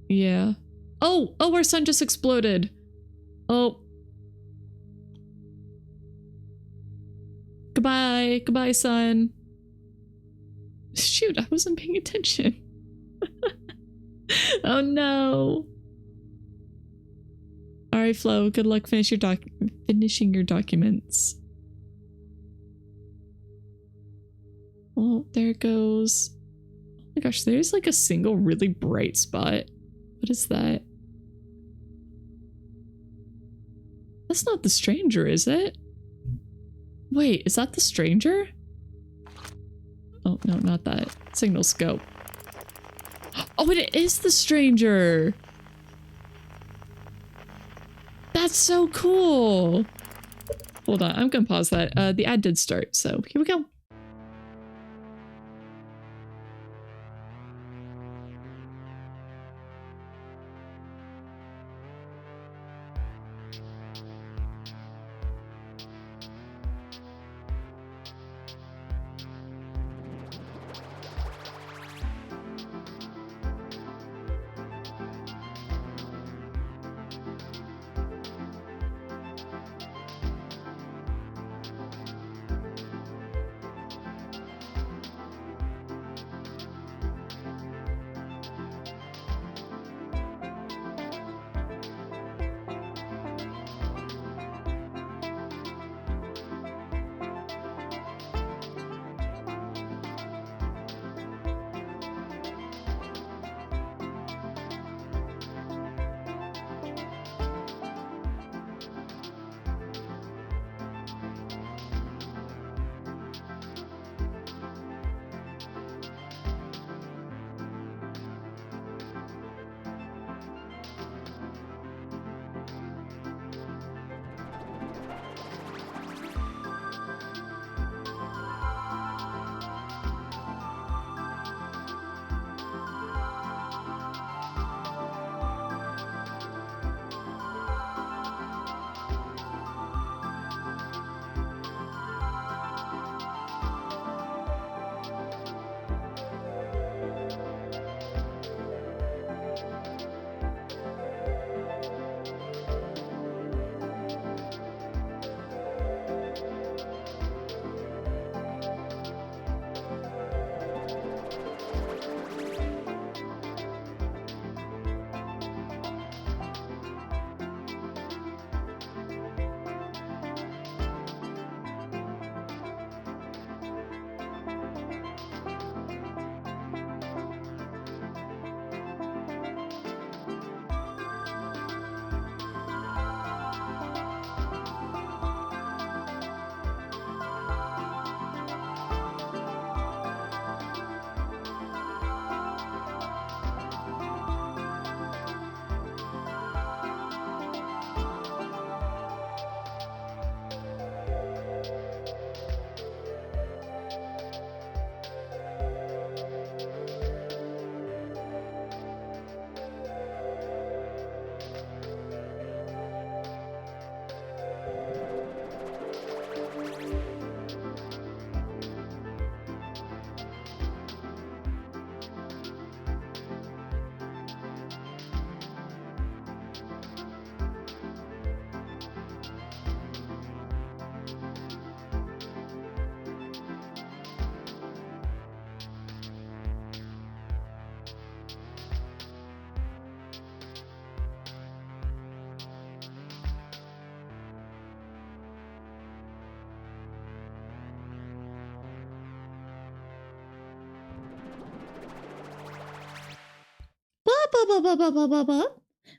Yeah. Oh, our sun just exploded. Oh. Goodbye, sun. Shoot, I wasn't paying attention. Oh no. Alright, Flo, good luck finishing your documents. Oh, there it goes. Oh my gosh, there's like a single really bright spot. What is that? That's not the stranger, is it? Wait, is that the stranger? Oh, no, not that. Signal scope. Oh, it is the stranger! That's so cool! Hold on, I'm gonna pause that. The ad did start, so here we go.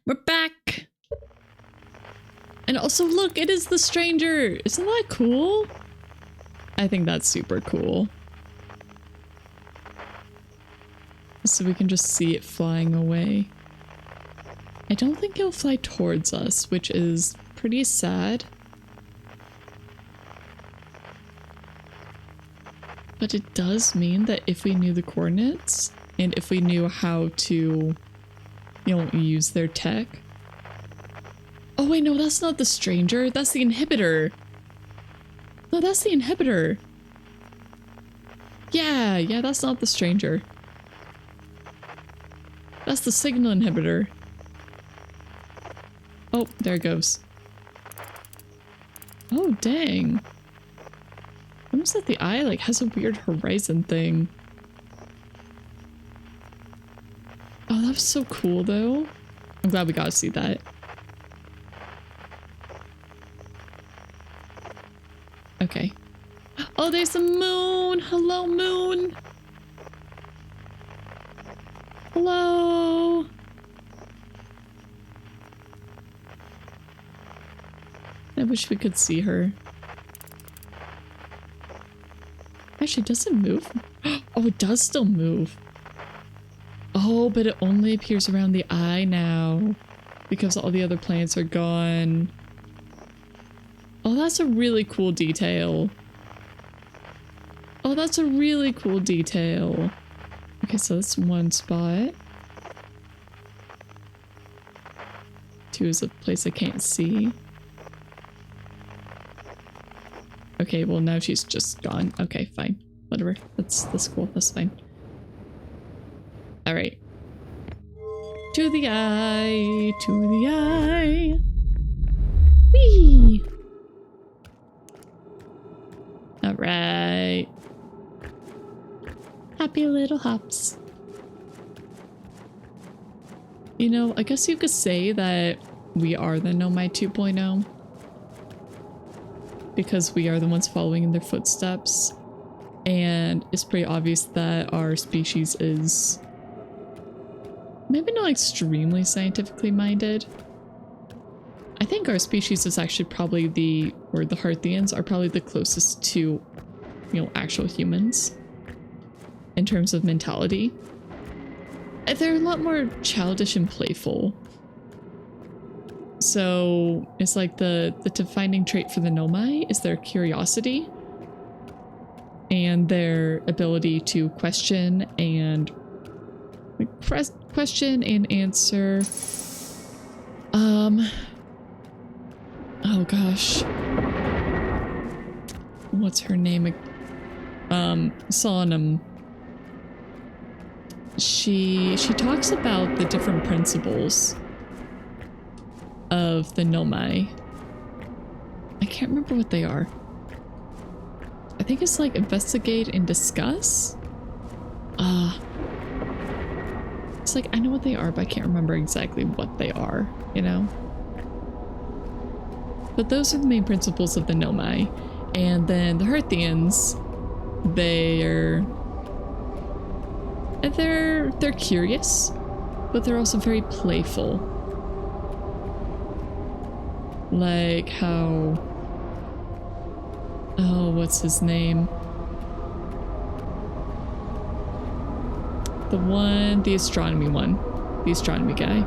We're back. And also, look, it is the stranger. Isn't that cool? I think that's super cool. So we can just see it flying away. I don't think it'll fly towards us, which is pretty sad. But it does mean that if we knew the coordinates, and if we knew how to, you know, use their tech. Oh wait, no, that's not the stranger. That's the inhibitor. No, that's the inhibitor. Yeah, that's not the stranger. That's the signal inhibitor. Oh, there it goes. Oh, dang. Almost that the eye like has a weird horizon thing. Oh, that was so cool though. I'm glad we got to see that. Okay. Oh, there's the moon! Hello, moon! Hello! I wish we could see her. Actually, does it move? Oh, it does still move. Oh, but it only appears around the eye now because all the other planets are gone. Oh, that's a really cool detail. Oh, that's a really cool detail. Okay, so that's one spot. 2 is a place I can't see. Okay, well now she's just gone. Okay, fine. Whatever. That's cool. That's fine. Alright. To the eye. To the eye. Whee! Alright. Happy little hops. You know, I guess you could say that we are the Nomai 2.0. Because we are the ones following in their footsteps. And it's pretty obvious that our species is maybe not extremely scientifically minded. I think our species is actually probably the Harthians are probably the closest to, you know, actual humans in terms of mentality. They're a lot more childish and playful. So it's like the defining trait for the Nomai is their curiosity and their ability to question and answer. Oh gosh, what's her name? Sonam. She talks about the different principles of the Nomai. I can't remember what they are. I think it's like investigate and discuss. It's like I know what they are, but I can't remember exactly what they are, you know? But those are the main principles of the Nomai. And then the Harthians, they're curious, but they're also very playful. Like how, oh, what's his name? The astronomy one. The astronomy guy.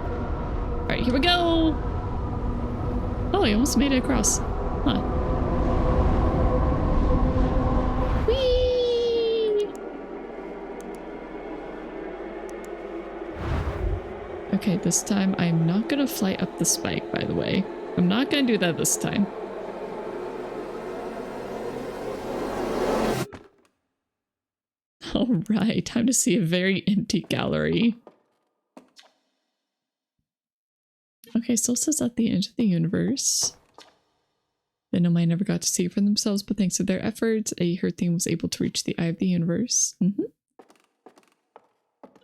Alright, here we go! Oh, I almost made it across. Huh. Whee! Okay, this time I'm not gonna fly up the spike, by the way. I'm not gonna do that this time. Alright, time to see a very empty gallery. Okay, so it says at the end of the universe. The Nomai never got to see it for themselves, but thanks to their efforts, a Herthian was able to reach the eye of the universe.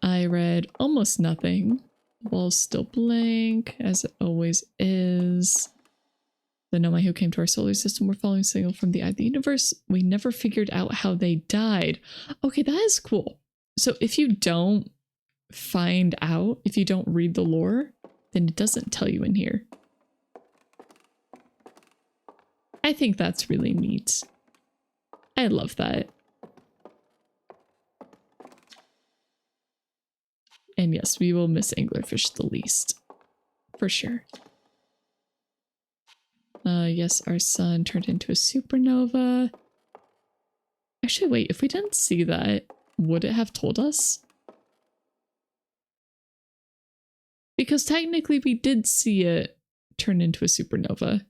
I read almost nothing. The wall's still blank, as it always is. The Nomai who came to our solar system were following a signal from the eye of the universe. We never figured out how they died. Okay, that is cool. So if you don't find out if you don't read the lore, then it doesn't tell you in here. I think that's really neat. I love that. And yes, we will miss anglerfish the least. For sure. Yes, our sun turned into a supernova. Actually, wait, if we didn't see that, would it have told us? Because technically we did see it turn into a supernova.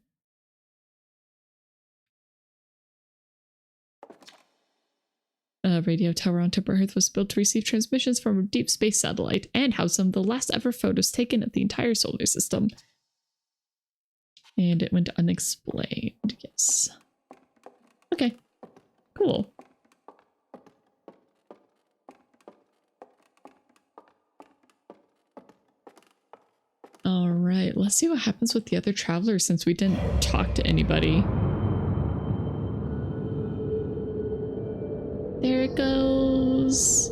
A radio tower on top of Earth was built to receive transmissions from a deep space satellite and house some of the last ever photos taken of the entire solar system. And it went unexplained, yes. Okay, cool. All right, let's see what happens with the other travelers since we didn't talk to anybody. There it goes.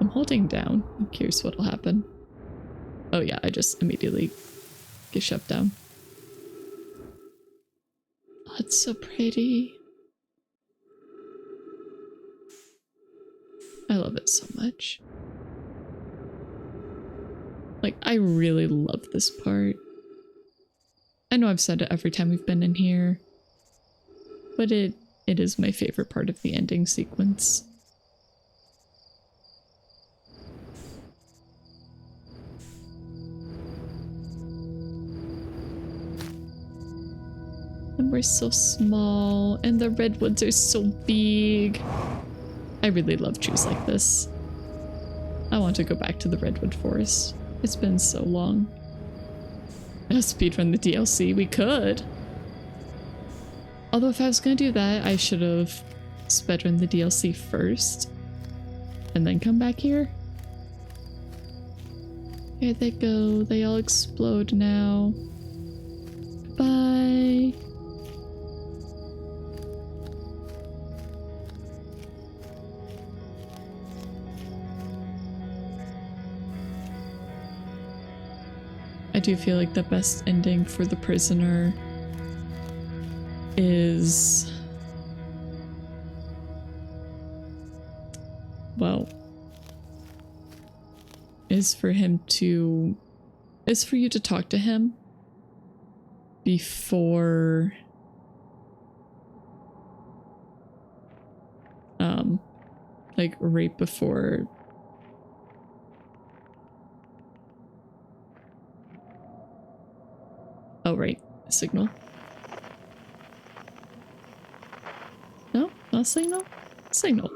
I'm holding down. I'm curious what'll happen. Oh yeah, I just immediately get shoved down. Oh, it's so pretty. I love it so much. Like, I really love this part. I know I've said it every time we've been in here, but it is my favorite part of the ending sequence. And we're so small, and the redwoods are so big. I really love trees like this. I want to go back to the redwood forest. It's been so long. Speedrun the DLC, we could. Although if I was gonna do that, I should have speedrun the DLC first and then come back here. Here they go, they all explode now. Bye. I do feel like the best ending for the prisoner is, well, is for you to talk to him before like right before oh, right. Signal. No? Not signal? Signal.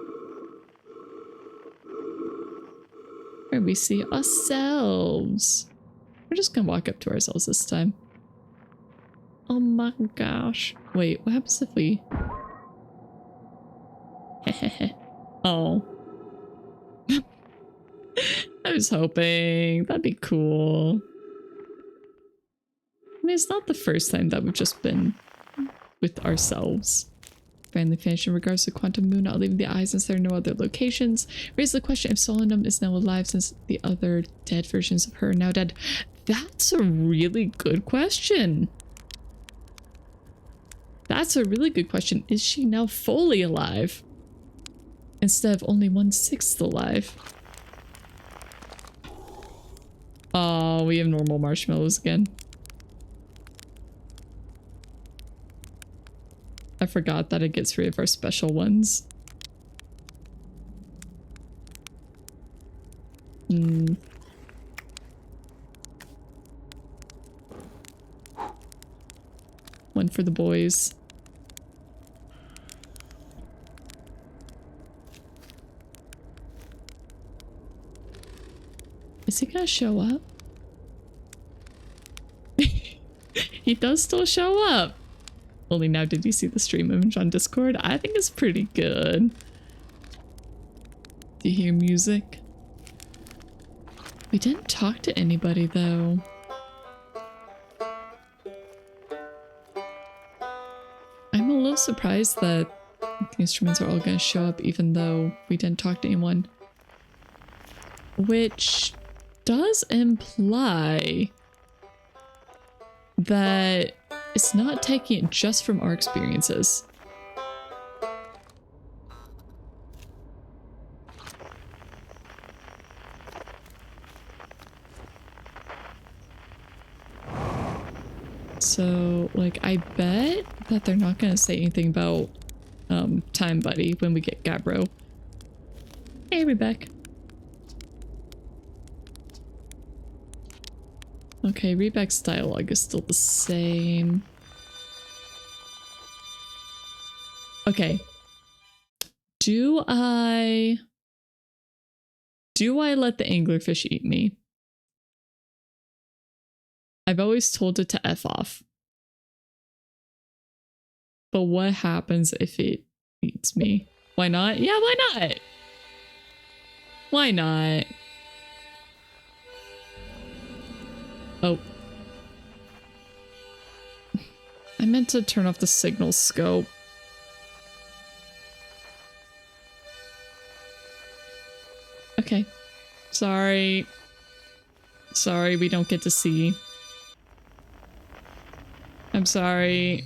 Where we see ourselves. We're just gonna walk up to ourselves this time. Oh my gosh. Wait, what happens if we... Oh. I was hoping. That'd be cool. I mean, it's not the first time that we've just been with ourselves. Finally finished in regards to Quantum Moon, not leaving the eye since there are no other locations. Raise the question if Solanum is now alive since the other dead versions of her are now dead. That's a really good question. That's a really good question. Is she now fully alive? Instead of only 1/6 alive? Oh, we have normal marshmallows again. I forgot that it gets rid of our special ones. One for the boys. Is he gonna show up? He does still show up. Only now did you see the stream image on Discord? I think it's pretty good. Do you hear music? We didn't talk to anybody though. surprised that the instruments are all going to show up even though we didn't talk to anyone. Which does imply that it's not taking it just from our experiences. So, like, I bet that they're not gonna say anything about Time Buddy when we get Gabbro. Hey, Rebecca. Okay, Rebecca's dialogue is still the same. Okay. Do I let the anglerfish eat me? I've always told it to F off. But what happens if it eats me? Why not? Yeah, why not? Why not? Oh. I meant to turn off the signal scope. Okay. Sorry. Sorry, we don't get to see. I'm sorry.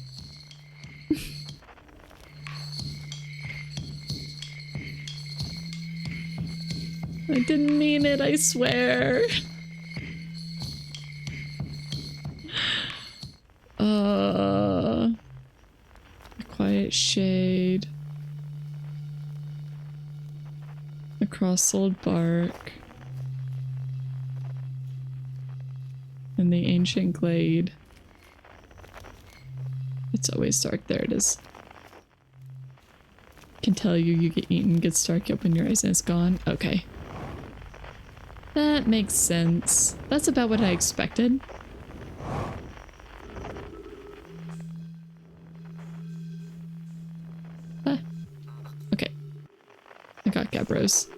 I didn't mean it, I swear. A quiet shade. Across old bark. In the ancient glade. It's always dark. There it is. Can tell you get eaten, gets dark, you open your eyes and it's gone. Okay. That makes sense. That's about what I expected. Ah. Okay. I got Gabbros.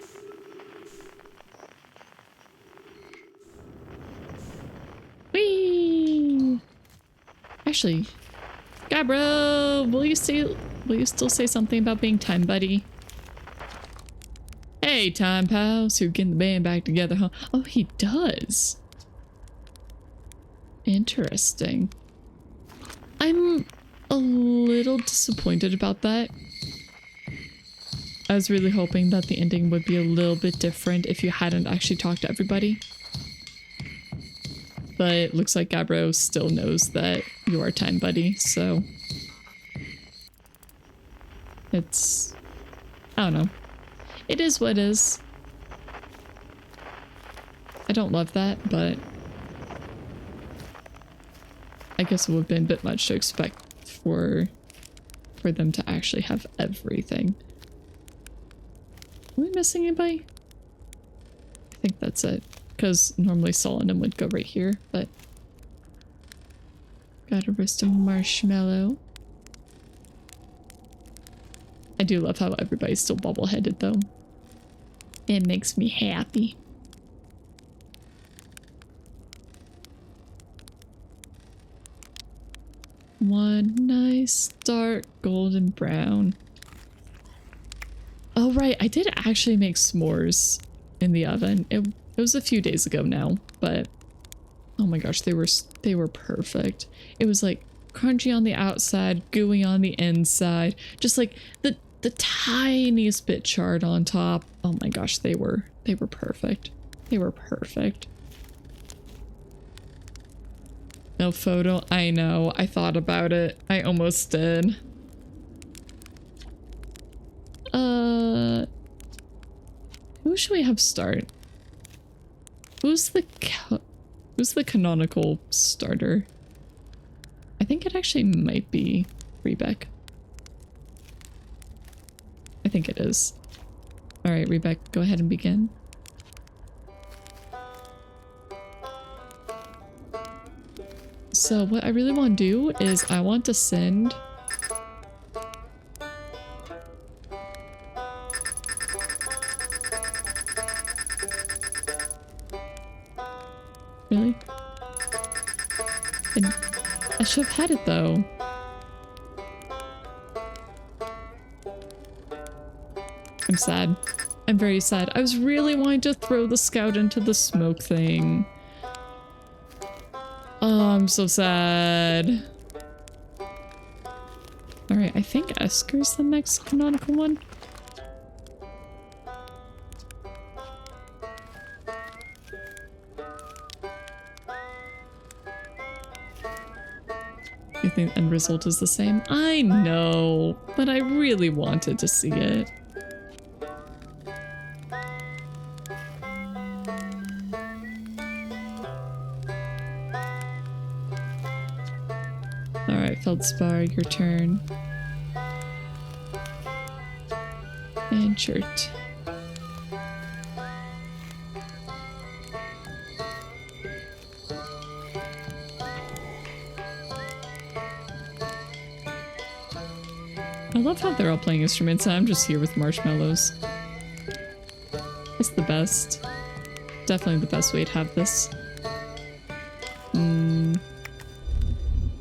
Whee! Actually, Gabbro, will you still say something about being Time Buddy? Hey, Time Pal, so you're getting the band back together, huh? Oh, he does. Interesting. I'm a little disappointed about that. I was really hoping that the ending would be a little bit different if you hadn't actually talked to everybody. But it looks like Gabbro still knows that you are Time Buddy, so... It's... I don't know. It is what it is. I don't love that, but... I guess it would have been a bit much to expect for them to actually have everything. Are we missing anybody? I think that's it. Because normally Solomon would go right here, but... Got a roast of marshmallow. I do love how everybody's still bobble-headed, though. It makes me happy. One nice dark golden brown. Oh right, I did actually make s'mores in the oven. It was a few days ago now, but oh my gosh, they were perfect. It was like crunchy on the outside, gooey on the inside, just like the tiniest bit charred on top. Oh my gosh, they were perfect. They were perfect. No photo. I know. I thought about it. I almost did. Who should we have start? Who's the canonical starter? I think it actually might be Rebecca. I think it is. All right, Rebecca, go ahead and begin. So what I really want to do is I want to send... Really? I should have had it though. I'm sad. I'm very sad. I was really wanting to throw the scout into the smoke thing. Oh, I'm so sad. Alright, I think Esker's the next canonical one. You think the end result is the same? I know, but I really wanted to see it. Alright, Feldspar, your turn. And shirt. I love how they're all playing instruments and I'm just here with marshmallows. It's the best. Definitely the best way to have this.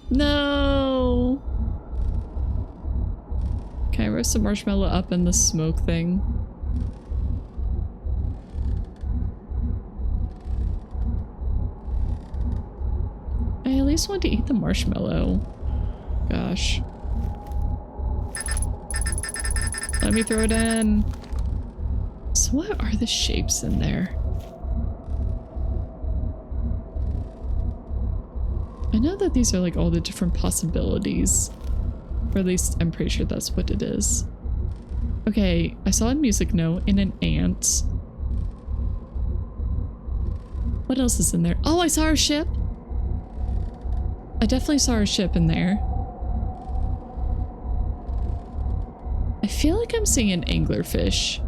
No! Can I roast a marshmallow up in the smoke thing? I at least want to eat the marshmallow. Gosh. Let me throw it in. So what are the shapes in there? I know that these are like all the different possibilities. Or at least I'm pretty sure that's what it is. Okay, I saw a music note and an ant. What else is in there? Oh, I saw our ship. I definitely saw our ship in there. I feel like I'm seeing an anglerfish.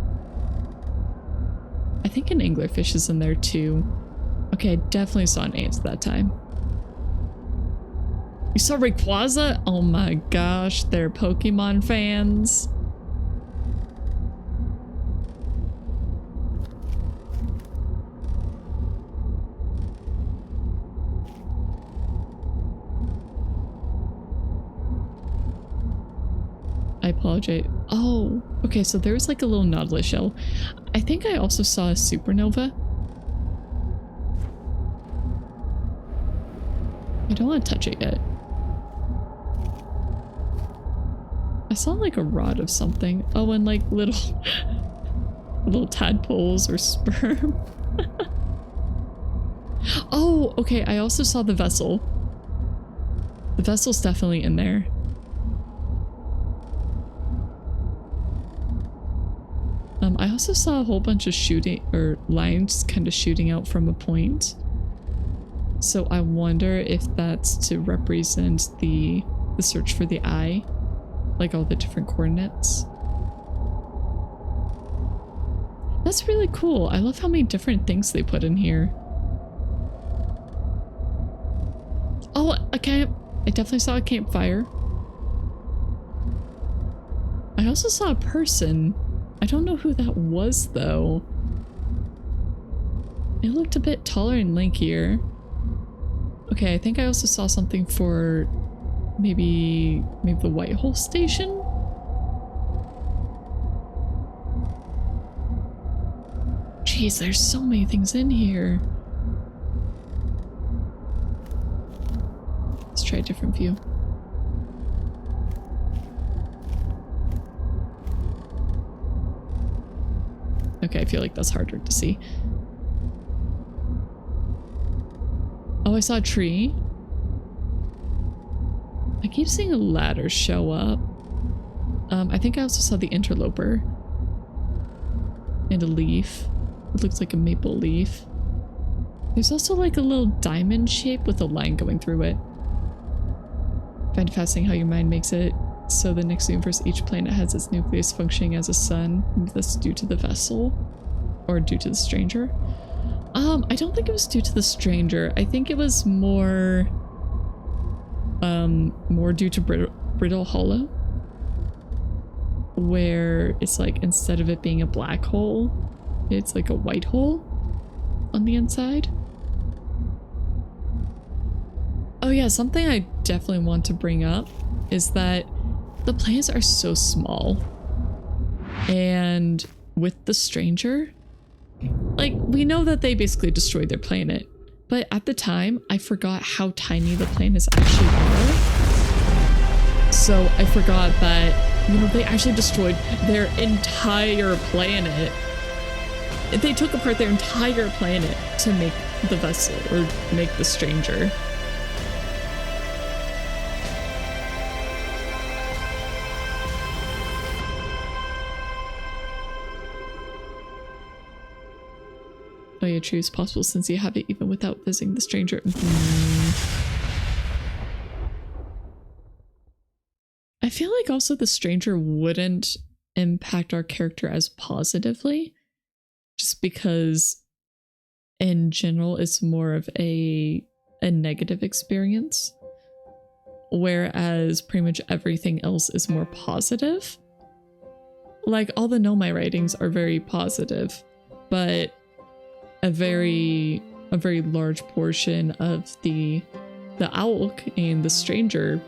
I think an anglerfish is in there too. Okay, I definitely saw an ant that time. You saw Rayquaza? Oh my gosh, they're Pokemon fans. I apologize. Oh, okay, so there was like a little Nautilus shell. I think I also saw a supernova. I don't want to touch it yet. I saw like a rod of something. Oh, and like little little tadpoles or sperm. Oh, okay, I also saw the vessel. The vessel's definitely in there. I also saw a whole bunch of shooting or lines kind of shooting out from a point. So I wonder if that's to represent the search for the eye, like all the different coordinates. That's really cool. I love how many different things they put in here. Oh, a camp. I definitely saw a campfire. I also saw a person. I don't know who that was though. It looked a bit taller and lankier. Okay, I think I also saw something for maybe the Whitehole station? Jeez, there's so many things in here. Let's try a different view. Okay, I feel like that's harder to see. Oh, I saw a tree. I keep seeing a ladder show up. I think I also saw the interloper. And a leaf. It looks like a maple leaf. There's also like a little diamond shape with a line going through it. I find it fascinating how your mind makes it so the next universe, each planet has its nucleus functioning as a sun. Maybe that's due to the vessel or due to the stranger. I don't think it was due to the stranger. I think it was more due to Brittle Hollow, where it's like instead of it being a black hole, it's like a white hole on the inside. Oh yeah, something I definitely want to bring up is that the planets are so small. And with the stranger, like, we know that they basically destroyed their planet, but at the time, I forgot how tiny the planets actually are. So I forgot that, you know, they actually destroyed their entire planet. They took apart their entire planet to make the vessel, or make the stranger. Oh yeah, true, it's possible since you have it even without visiting the stranger. I feel like also the stranger wouldn't impact our character as positively, just because in general it's more of a negative experience, whereas pretty much everything else is more positive. Like, all the Nomai writings are very positive, but a very large portion of the Owl and the stranger,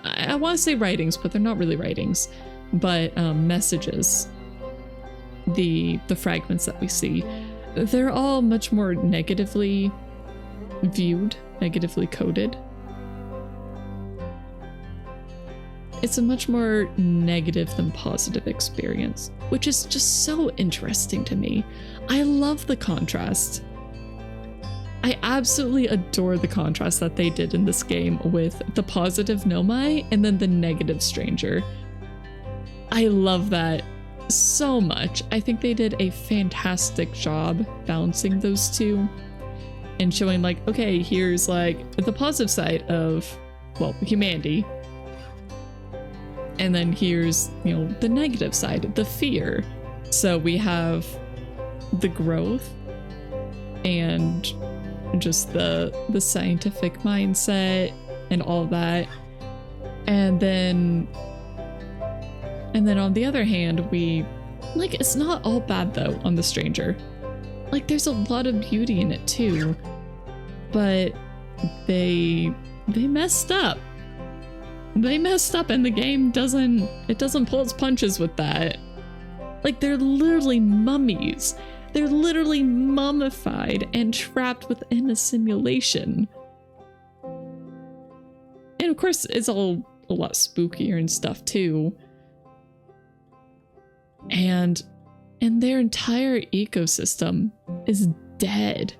I want to say writings, but they're not really writings, but messages, the fragments that we see, they're all much more negatively viewed, negatively coded. It's a much more negative than positive experience, which is just so interesting to me. I love the contrast. I absolutely adore the contrast that they did in this game with the positive Nomai and then the negative stranger. I love that so much. I think they did a fantastic job balancing those two and showing, like, okay, here's like the positive side of, well, humanity. And then here's, you know, the negative side, the fear. So we have the growth and just the scientific mindset and all that. And then on the other hand, we, like, it's not all bad though on the stranger. Like, there's a lot of beauty in it too, but they messed up. They messed up, and the game doesn't pull its punches with that. Like, they're literally mummies. They're literally mummified and trapped within a simulation. And of course, it's all a lot spookier and stuff too. And their entire ecosystem is dead.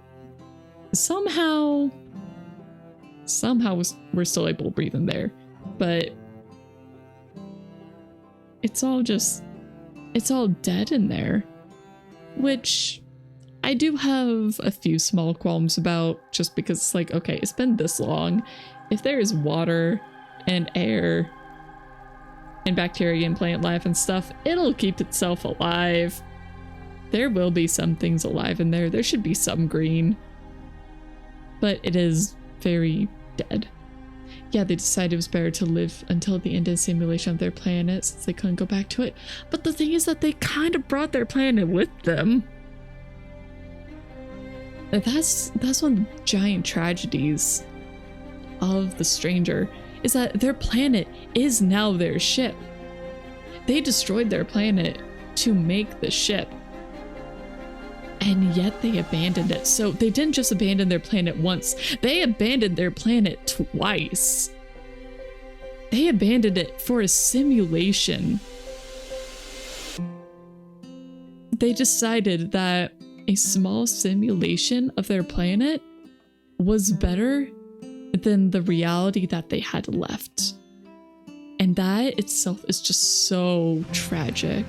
Somehow we're still able to breathe in there. But it's all dead in there, which I do have a few small qualms about, just because it's like, okay, it's been this long. If there is water and air and bacteria and plant life and stuff, it'll keep itself alive. There will be some things alive in there. There should be some green, but it is very dead. Yeah, they decided it was better to live until the end of the simulation of their planet since they couldn't go back to it. But the thing is that they kind of brought their planet with them. That's one of the giant tragedies of the stranger, is that their planet is now their ship. They destroyed their planet to make the ship, and yet they abandoned it. So they didn't just abandon their planet once, they abandoned their planet twice. They abandoned it for a simulation. They decided that a small simulation of their planet was better than the reality that they had left. And that itself is just so tragic.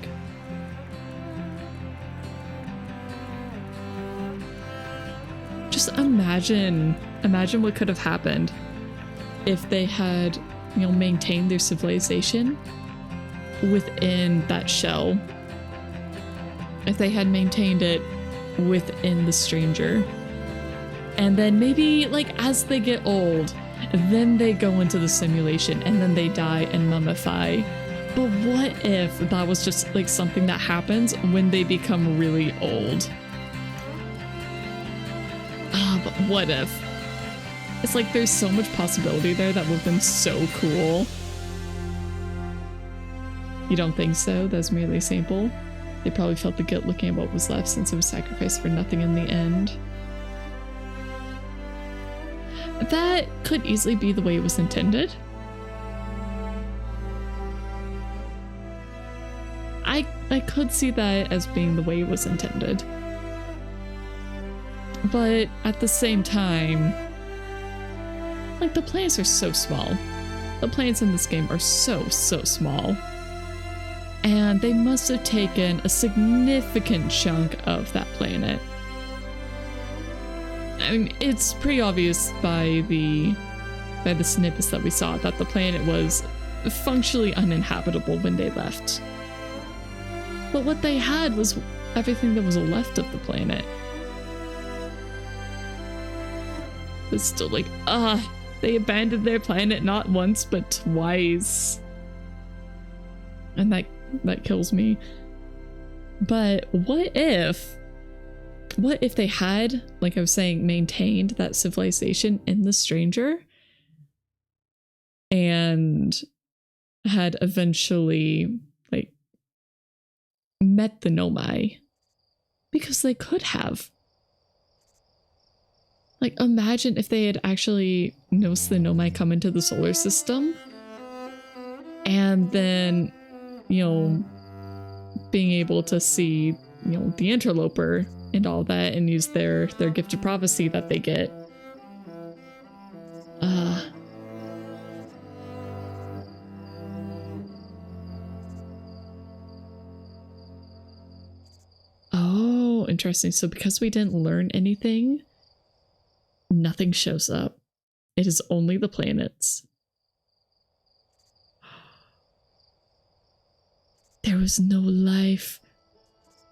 Just imagine what could have happened if they had, you know, maintained their civilization within that shell. If they had maintained it within the stranger. And then maybe, like, as they get old, then they go into the simulation and then they die and mummify. But what if that was just like something that happens when they become really old? But what if? It's like there's so much possibility there that would have been so cool. You don't think so? That's merely a sample? They probably felt the guilt looking at what was left since it was sacrificed for nothing in the end. That could easily be the way it was intended. I could see that as being the way it was intended. But at the same time, like, the planets are so small. The planets in this game are so small. And they must have taken a significant chunk of that planet. I mean, it's pretty obvious by the snippets that we saw that the planet was functionally uninhabitable when they left. But what they had was everything that was left of the planet. It's still like, they abandoned their planet not once but twice. And that kills me. But what if they had, like I was saying, maintained that civilization in the stranger and had eventually, like, met the Nomai? Because they could have. Like, imagine if they had actually noticed the Nomai come into the solar system and then, you know, being able to see, you know, the interloper and all that and use their gift of prophecy that they get. Oh, interesting. So because we didn't learn anything, nothing shows up. It is only the planets. There was no life.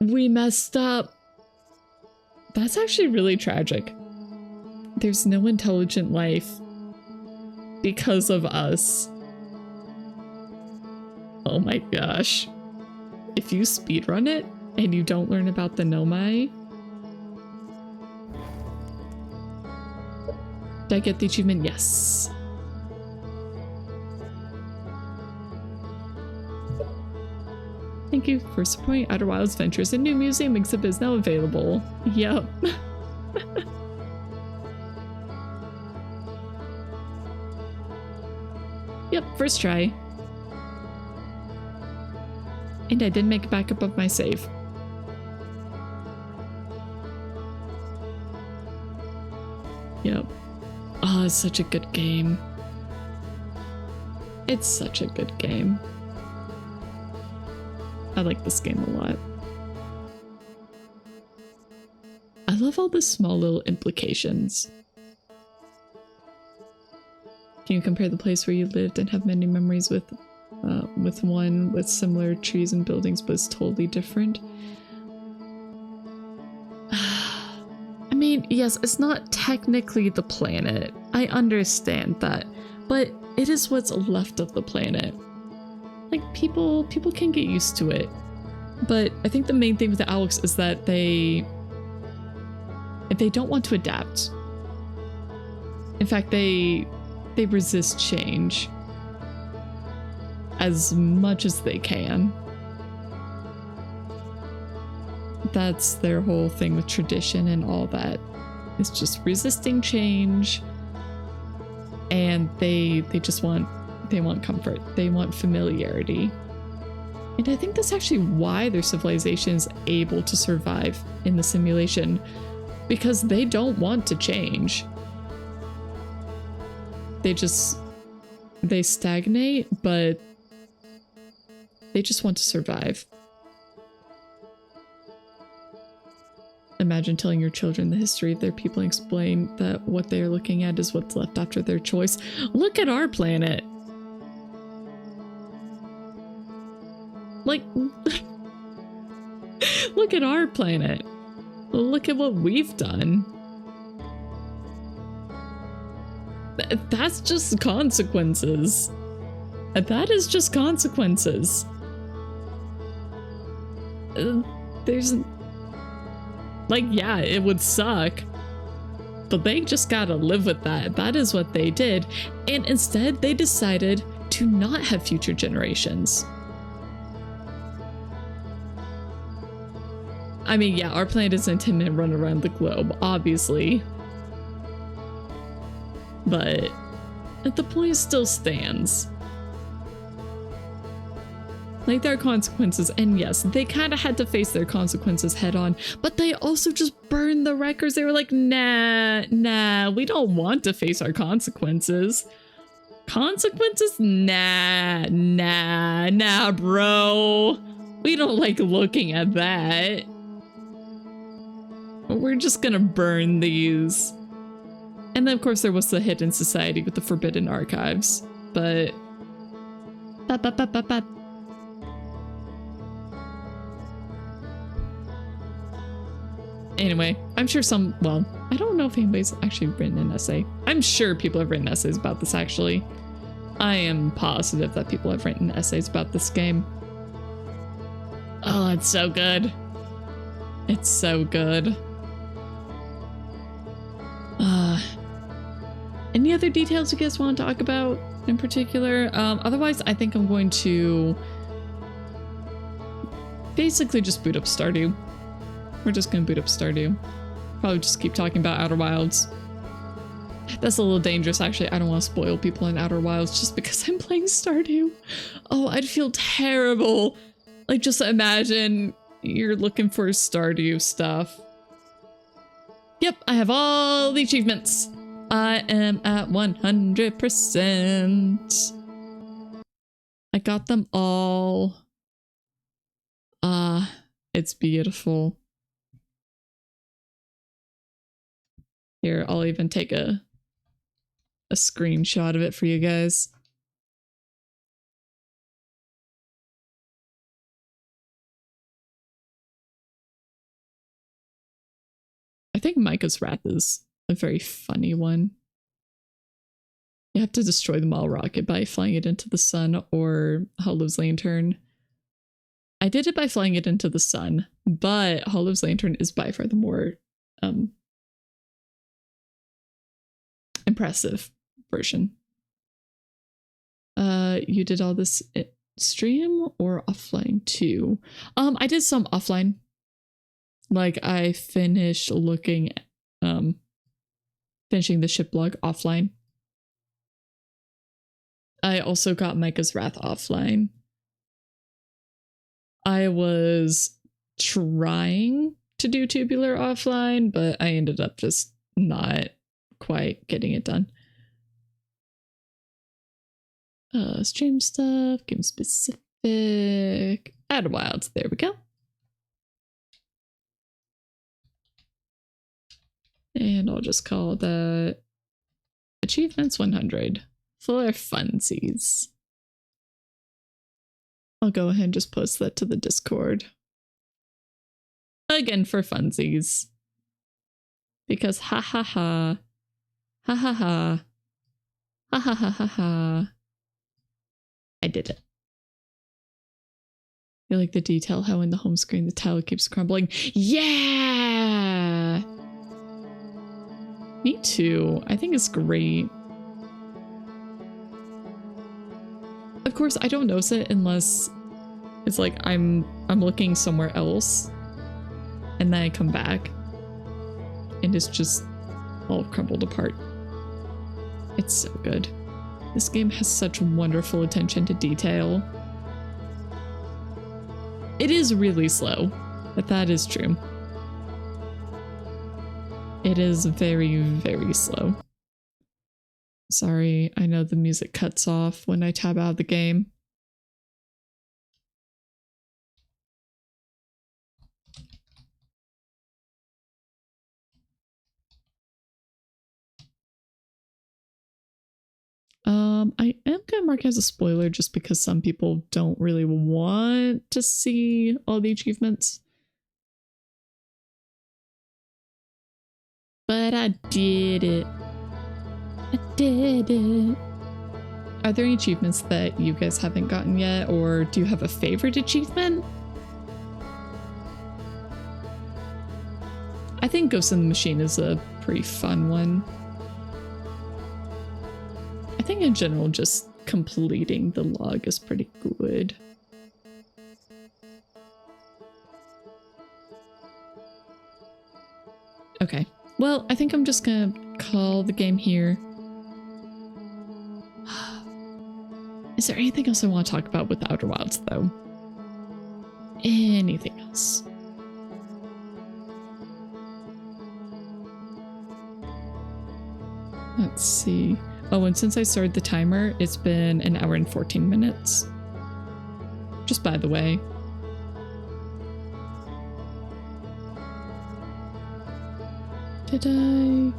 We messed up. That's actually really tragic. There's no intelligent life because of us. Oh my gosh. If you speedrun it and you don't learn about the Nomai, did I get the achievement? Yes. Thank you for supporting Outer Wilds Ventures. A new museum exhibit is now available. Yep. Yep, first try. And I did make a backup of my save. Yep. Oh, it's such a good game. It's such a good game. I like this game a lot. I love all the small little implications. Can you compare the place where you lived and have many memories with one with similar trees and buildings but is totally different? I mean, yes, it's not technically the planet. I understand that, but it is what's left of the planet. Like, people can get used to it. But I think the main thing with the Alex is that they don't want to adapt. In fact, they resist change as much as they can. That's their whole thing with tradition and all that. It's just resisting change, and they want comfort. They want familiarity. And I think that's actually why their civilization is able to survive in the simulation, because they don't want to change. They stagnate, but they just want to survive. Imagine telling your children the history of their people and explain that what they're looking at is what's left after their choice. Look at our planet. Like, look at our planet. Look at what we've done. That's just consequences. That is just consequences. There's... Like, yeah, it would suck, but they just gotta live with that. That is what they did. And instead, they decided to not have future generations. I mean, yeah, our plan is a 10-minute run around the globe, obviously. But the point still stands. Like, there are consequences, and yes, they kind of had to face their consequences head on, but they also just burned the records. They were like, nah, we don't want to face our consequences. Consequences? Nah, bro. We don't like looking at that. We're just gonna burn these. And then, of course, there was the hidden society with the forbidden archives, but... Anyway, I'm sure well, I don't know if anybody's actually written an essay. I'm sure people have written essays about this, actually. I am positive that people have written essays about this game. Oh, it's so good. It's so good. Any other details you guys want to talk about in particular? Otherwise, I think I'm going to basically just boot up Stardew. We're just gonna boot up Stardew. Probably just keep talking about Outer Wilds. That's a little dangerous, actually. I don't want to spoil people in Outer Wilds just because I'm playing Stardew. Oh, I'd feel terrible. Like, just imagine you're looking for Stardew stuff. Yep, I have all the achievements. I am at 100%. I got them all. It's beautiful. Here, I'll even take a screenshot of it for you guys. I think Micah's Wrath is a very funny one. You have to destroy the Mall Rocket by flying it into the sun, or Hollow's Lantern. I did it by flying it into the sun, but Hollow's Lantern is by far the more impressive version. You did all this stream or offline too? I did some offline. Like, I finished looking finishing the ship log offline. I also got Micah's Wrath offline. I was trying to do Tubular offline, but I ended up just not quite getting it done. Stream stuff, game specific, Outer Wilds, there we go. And I'll just call that Achievements 100 for funsies. I'll go ahead and just post that to the Discord. Again, for funsies. Because ha ha ha. Ha ha ha. Ha ha ha ha ha. I did it. You like the detail how in the home screen the tile keeps crumbling? Yeah! Me too. I think it's great. Of course, I don't notice it unless it's like I'm looking somewhere else and then I come back and it's just all crumbled apart. It's so good. This game has such wonderful attention to detail. It is really slow, but that is true. It is very, very slow. Sorry, I know the music cuts off when I tab out of the game. I am gonna mark it as a spoiler just because some people don't really want to see all the achievements. But I did it. I did it. Are there any achievements that you guys haven't gotten yet, or do you have a favorite achievement? I think Ghost in the Machine is a pretty fun one. I think in general, just completing the log is pretty good. Okay. Well, I think I'm just gonna call the game here. Is there anything else I want to talk about with the Outer Wilds, though? Anything else? Let's see. Oh, and since I started the timer, it's been an hour and 14 minutes. Just by the way. Did I?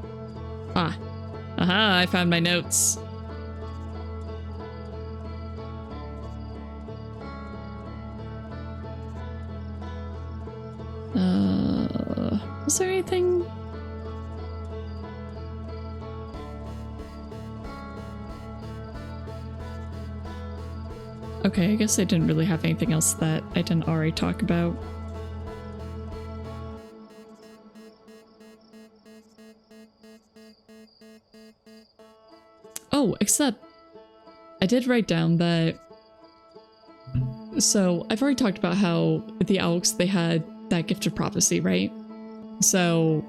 Ah. Aha, I found my notes. Was there anything? Okay, I guess I didn't really have anything else that I didn't already talk about. Oh, except I did write down that. So I've already talked about how the Elks, they had that gift of prophecy, right? So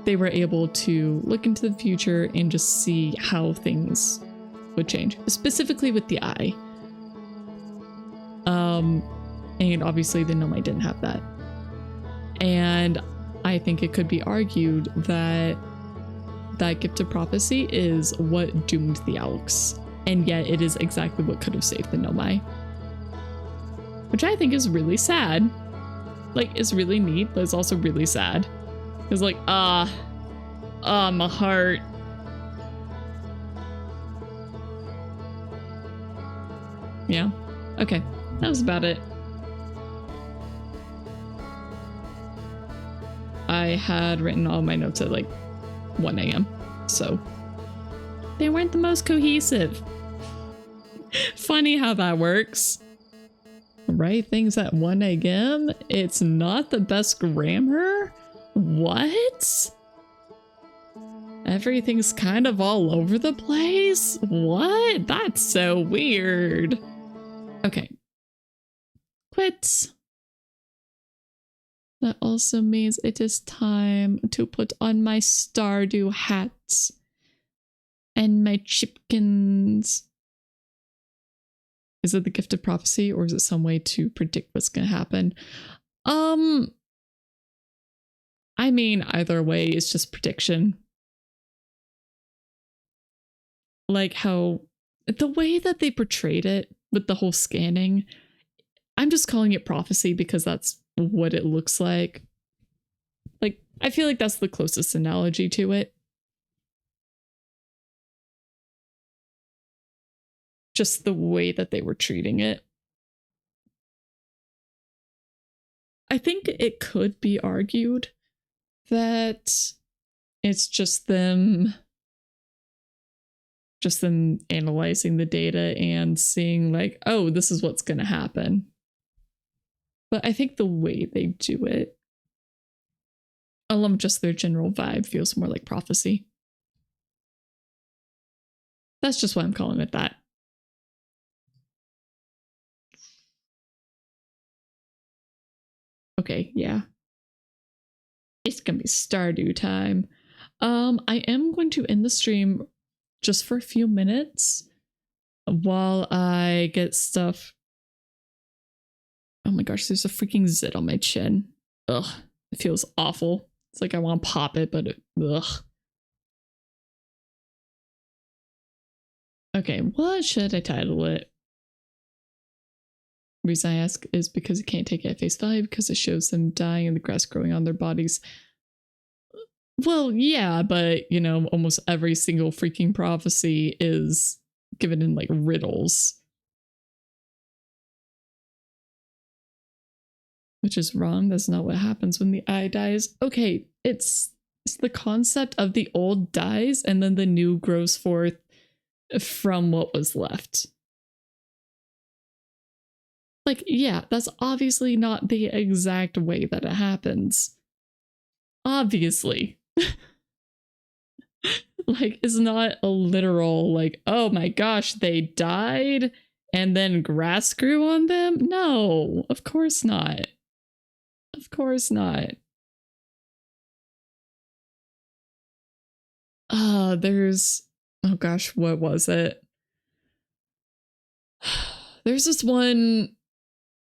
they were able to look into the future and just see how things would change, specifically with the eye. And obviously the Nomai didn't have that. And I think it could be argued that that gift of prophecy is what doomed the Elks, and yet it is exactly what could have saved the Nomai. Which I think is really sad. Like, it's really neat, but it's also really sad. It's like, my heart. Yeah. Okay. That was about it. I had written all my notes at like 1 a.m. So they weren't the most cohesive. Funny how that works. Write things at 1 a.m.? It's not the best grammar? What? Everything's kind of all over the place? What? That's so weird. Okay. Quit. That also means it is time to put on my Stardew hat and my chipkins. Is it the gift of prophecy, or is it some way to predict what's going to happen? I mean, either way, it's just prediction. Like how the way that they portrayed it with the whole scanning, I'm just calling it prophecy because that's what it looks like. Like, I feel like that's the closest analogy to it. Just the way that they were treating it. I think it could be argued that it's just them analyzing the data and seeing like, oh, this is what's going to happen. But I think the way they do it, along with just their general vibe, feels more like prophecy. That's just why I'm calling it that. Okay, yeah. It's gonna be Stardew time. I am going to end the stream just for a few minutes while I get stuff. Oh my gosh, there's a freaking zit on my chin. Ugh, it feels awful. It's like I want to pop it, but ugh. Okay, what should I title it? The reason I ask is because you can't take it at face value because it shows them dying and the grass growing on their bodies. Well, yeah, but, you know, almost every single freaking prophecy is given in, like, riddles. Which is wrong. That's not what happens when the eye dies. Okay, it's the concept of the old dies and then the new grows forth from what was left. Like, yeah, that's obviously not the exact way that it happens. Obviously. Like, it's not a literal, like, oh my gosh, they died and then grass grew on them? No, of course not. Of course not. There's, oh gosh, what was it? There's this one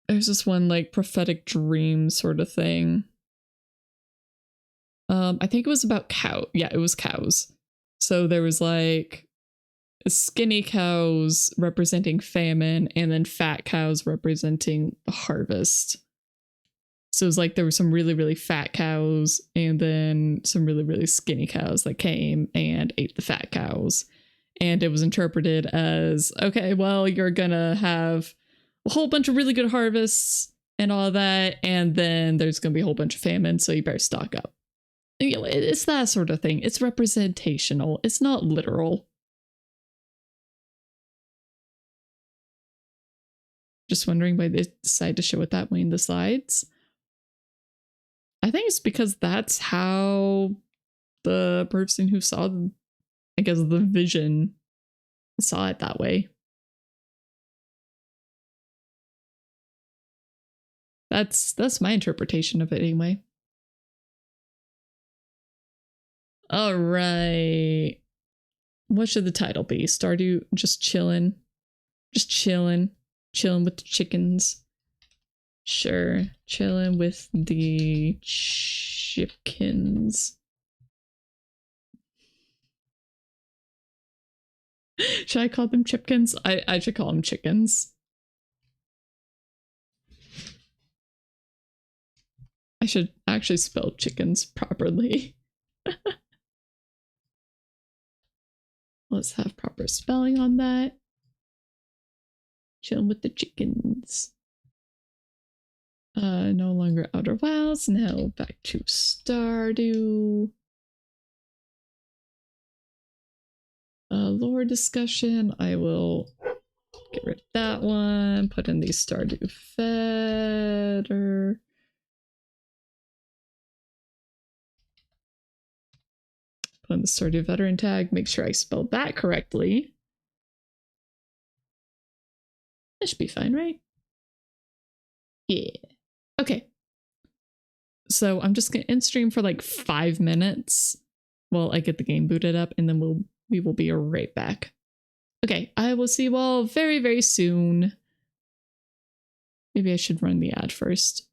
like prophetic dream sort of thing. I think it was about it was cows. So there was like skinny cows representing famine and then fat cows representing the harvest. So it was like there were some really, really fat cows and then some really, really skinny cows that came and ate the fat cows. And it was interpreted as, okay, well, you're gonna have a whole bunch of really good harvests and all that, and then there's gonna be a whole bunch of famine, so you better stock up. You know, it's that sort of thing. It's representational. It's not literal. Just wondering why they decided to show it that way in the slides. I think it's because that's how the person who saw, I guess, the vision saw it that way. That's my interpretation of it anyway. All right. What should the title be? Stardew just chilling. Just chilling. Chilling with the chickens. Sure. Chilling with the chipkins. Should I call them chipkins? I should call them chickens. I should actually spell chickens properly. Let's have proper spelling on that. Chilling with the chickens. No longer Outer Wilds. Now back to Stardew. Lore discussion. I will get rid of that one. Put in the Stardew Feder. Put in the Stardew Veteran tag. Make sure I spelled that correctly. That should be fine, right? Yeah. Okay. So I'm just gonna end stream for like 5 minutes while I get the game booted up, and then we will be right back. Okay, I will see you all very, very soon. Maybe I should run the ad first.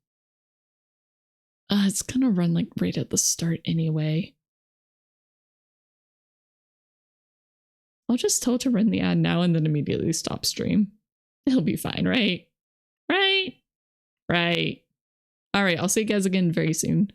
It's gonna run like right at the start anyway. I'll just tell it to run the ad now and then immediately stop stream. It'll be fine, right? Right? Right. All right, I'll see you guys again very soon.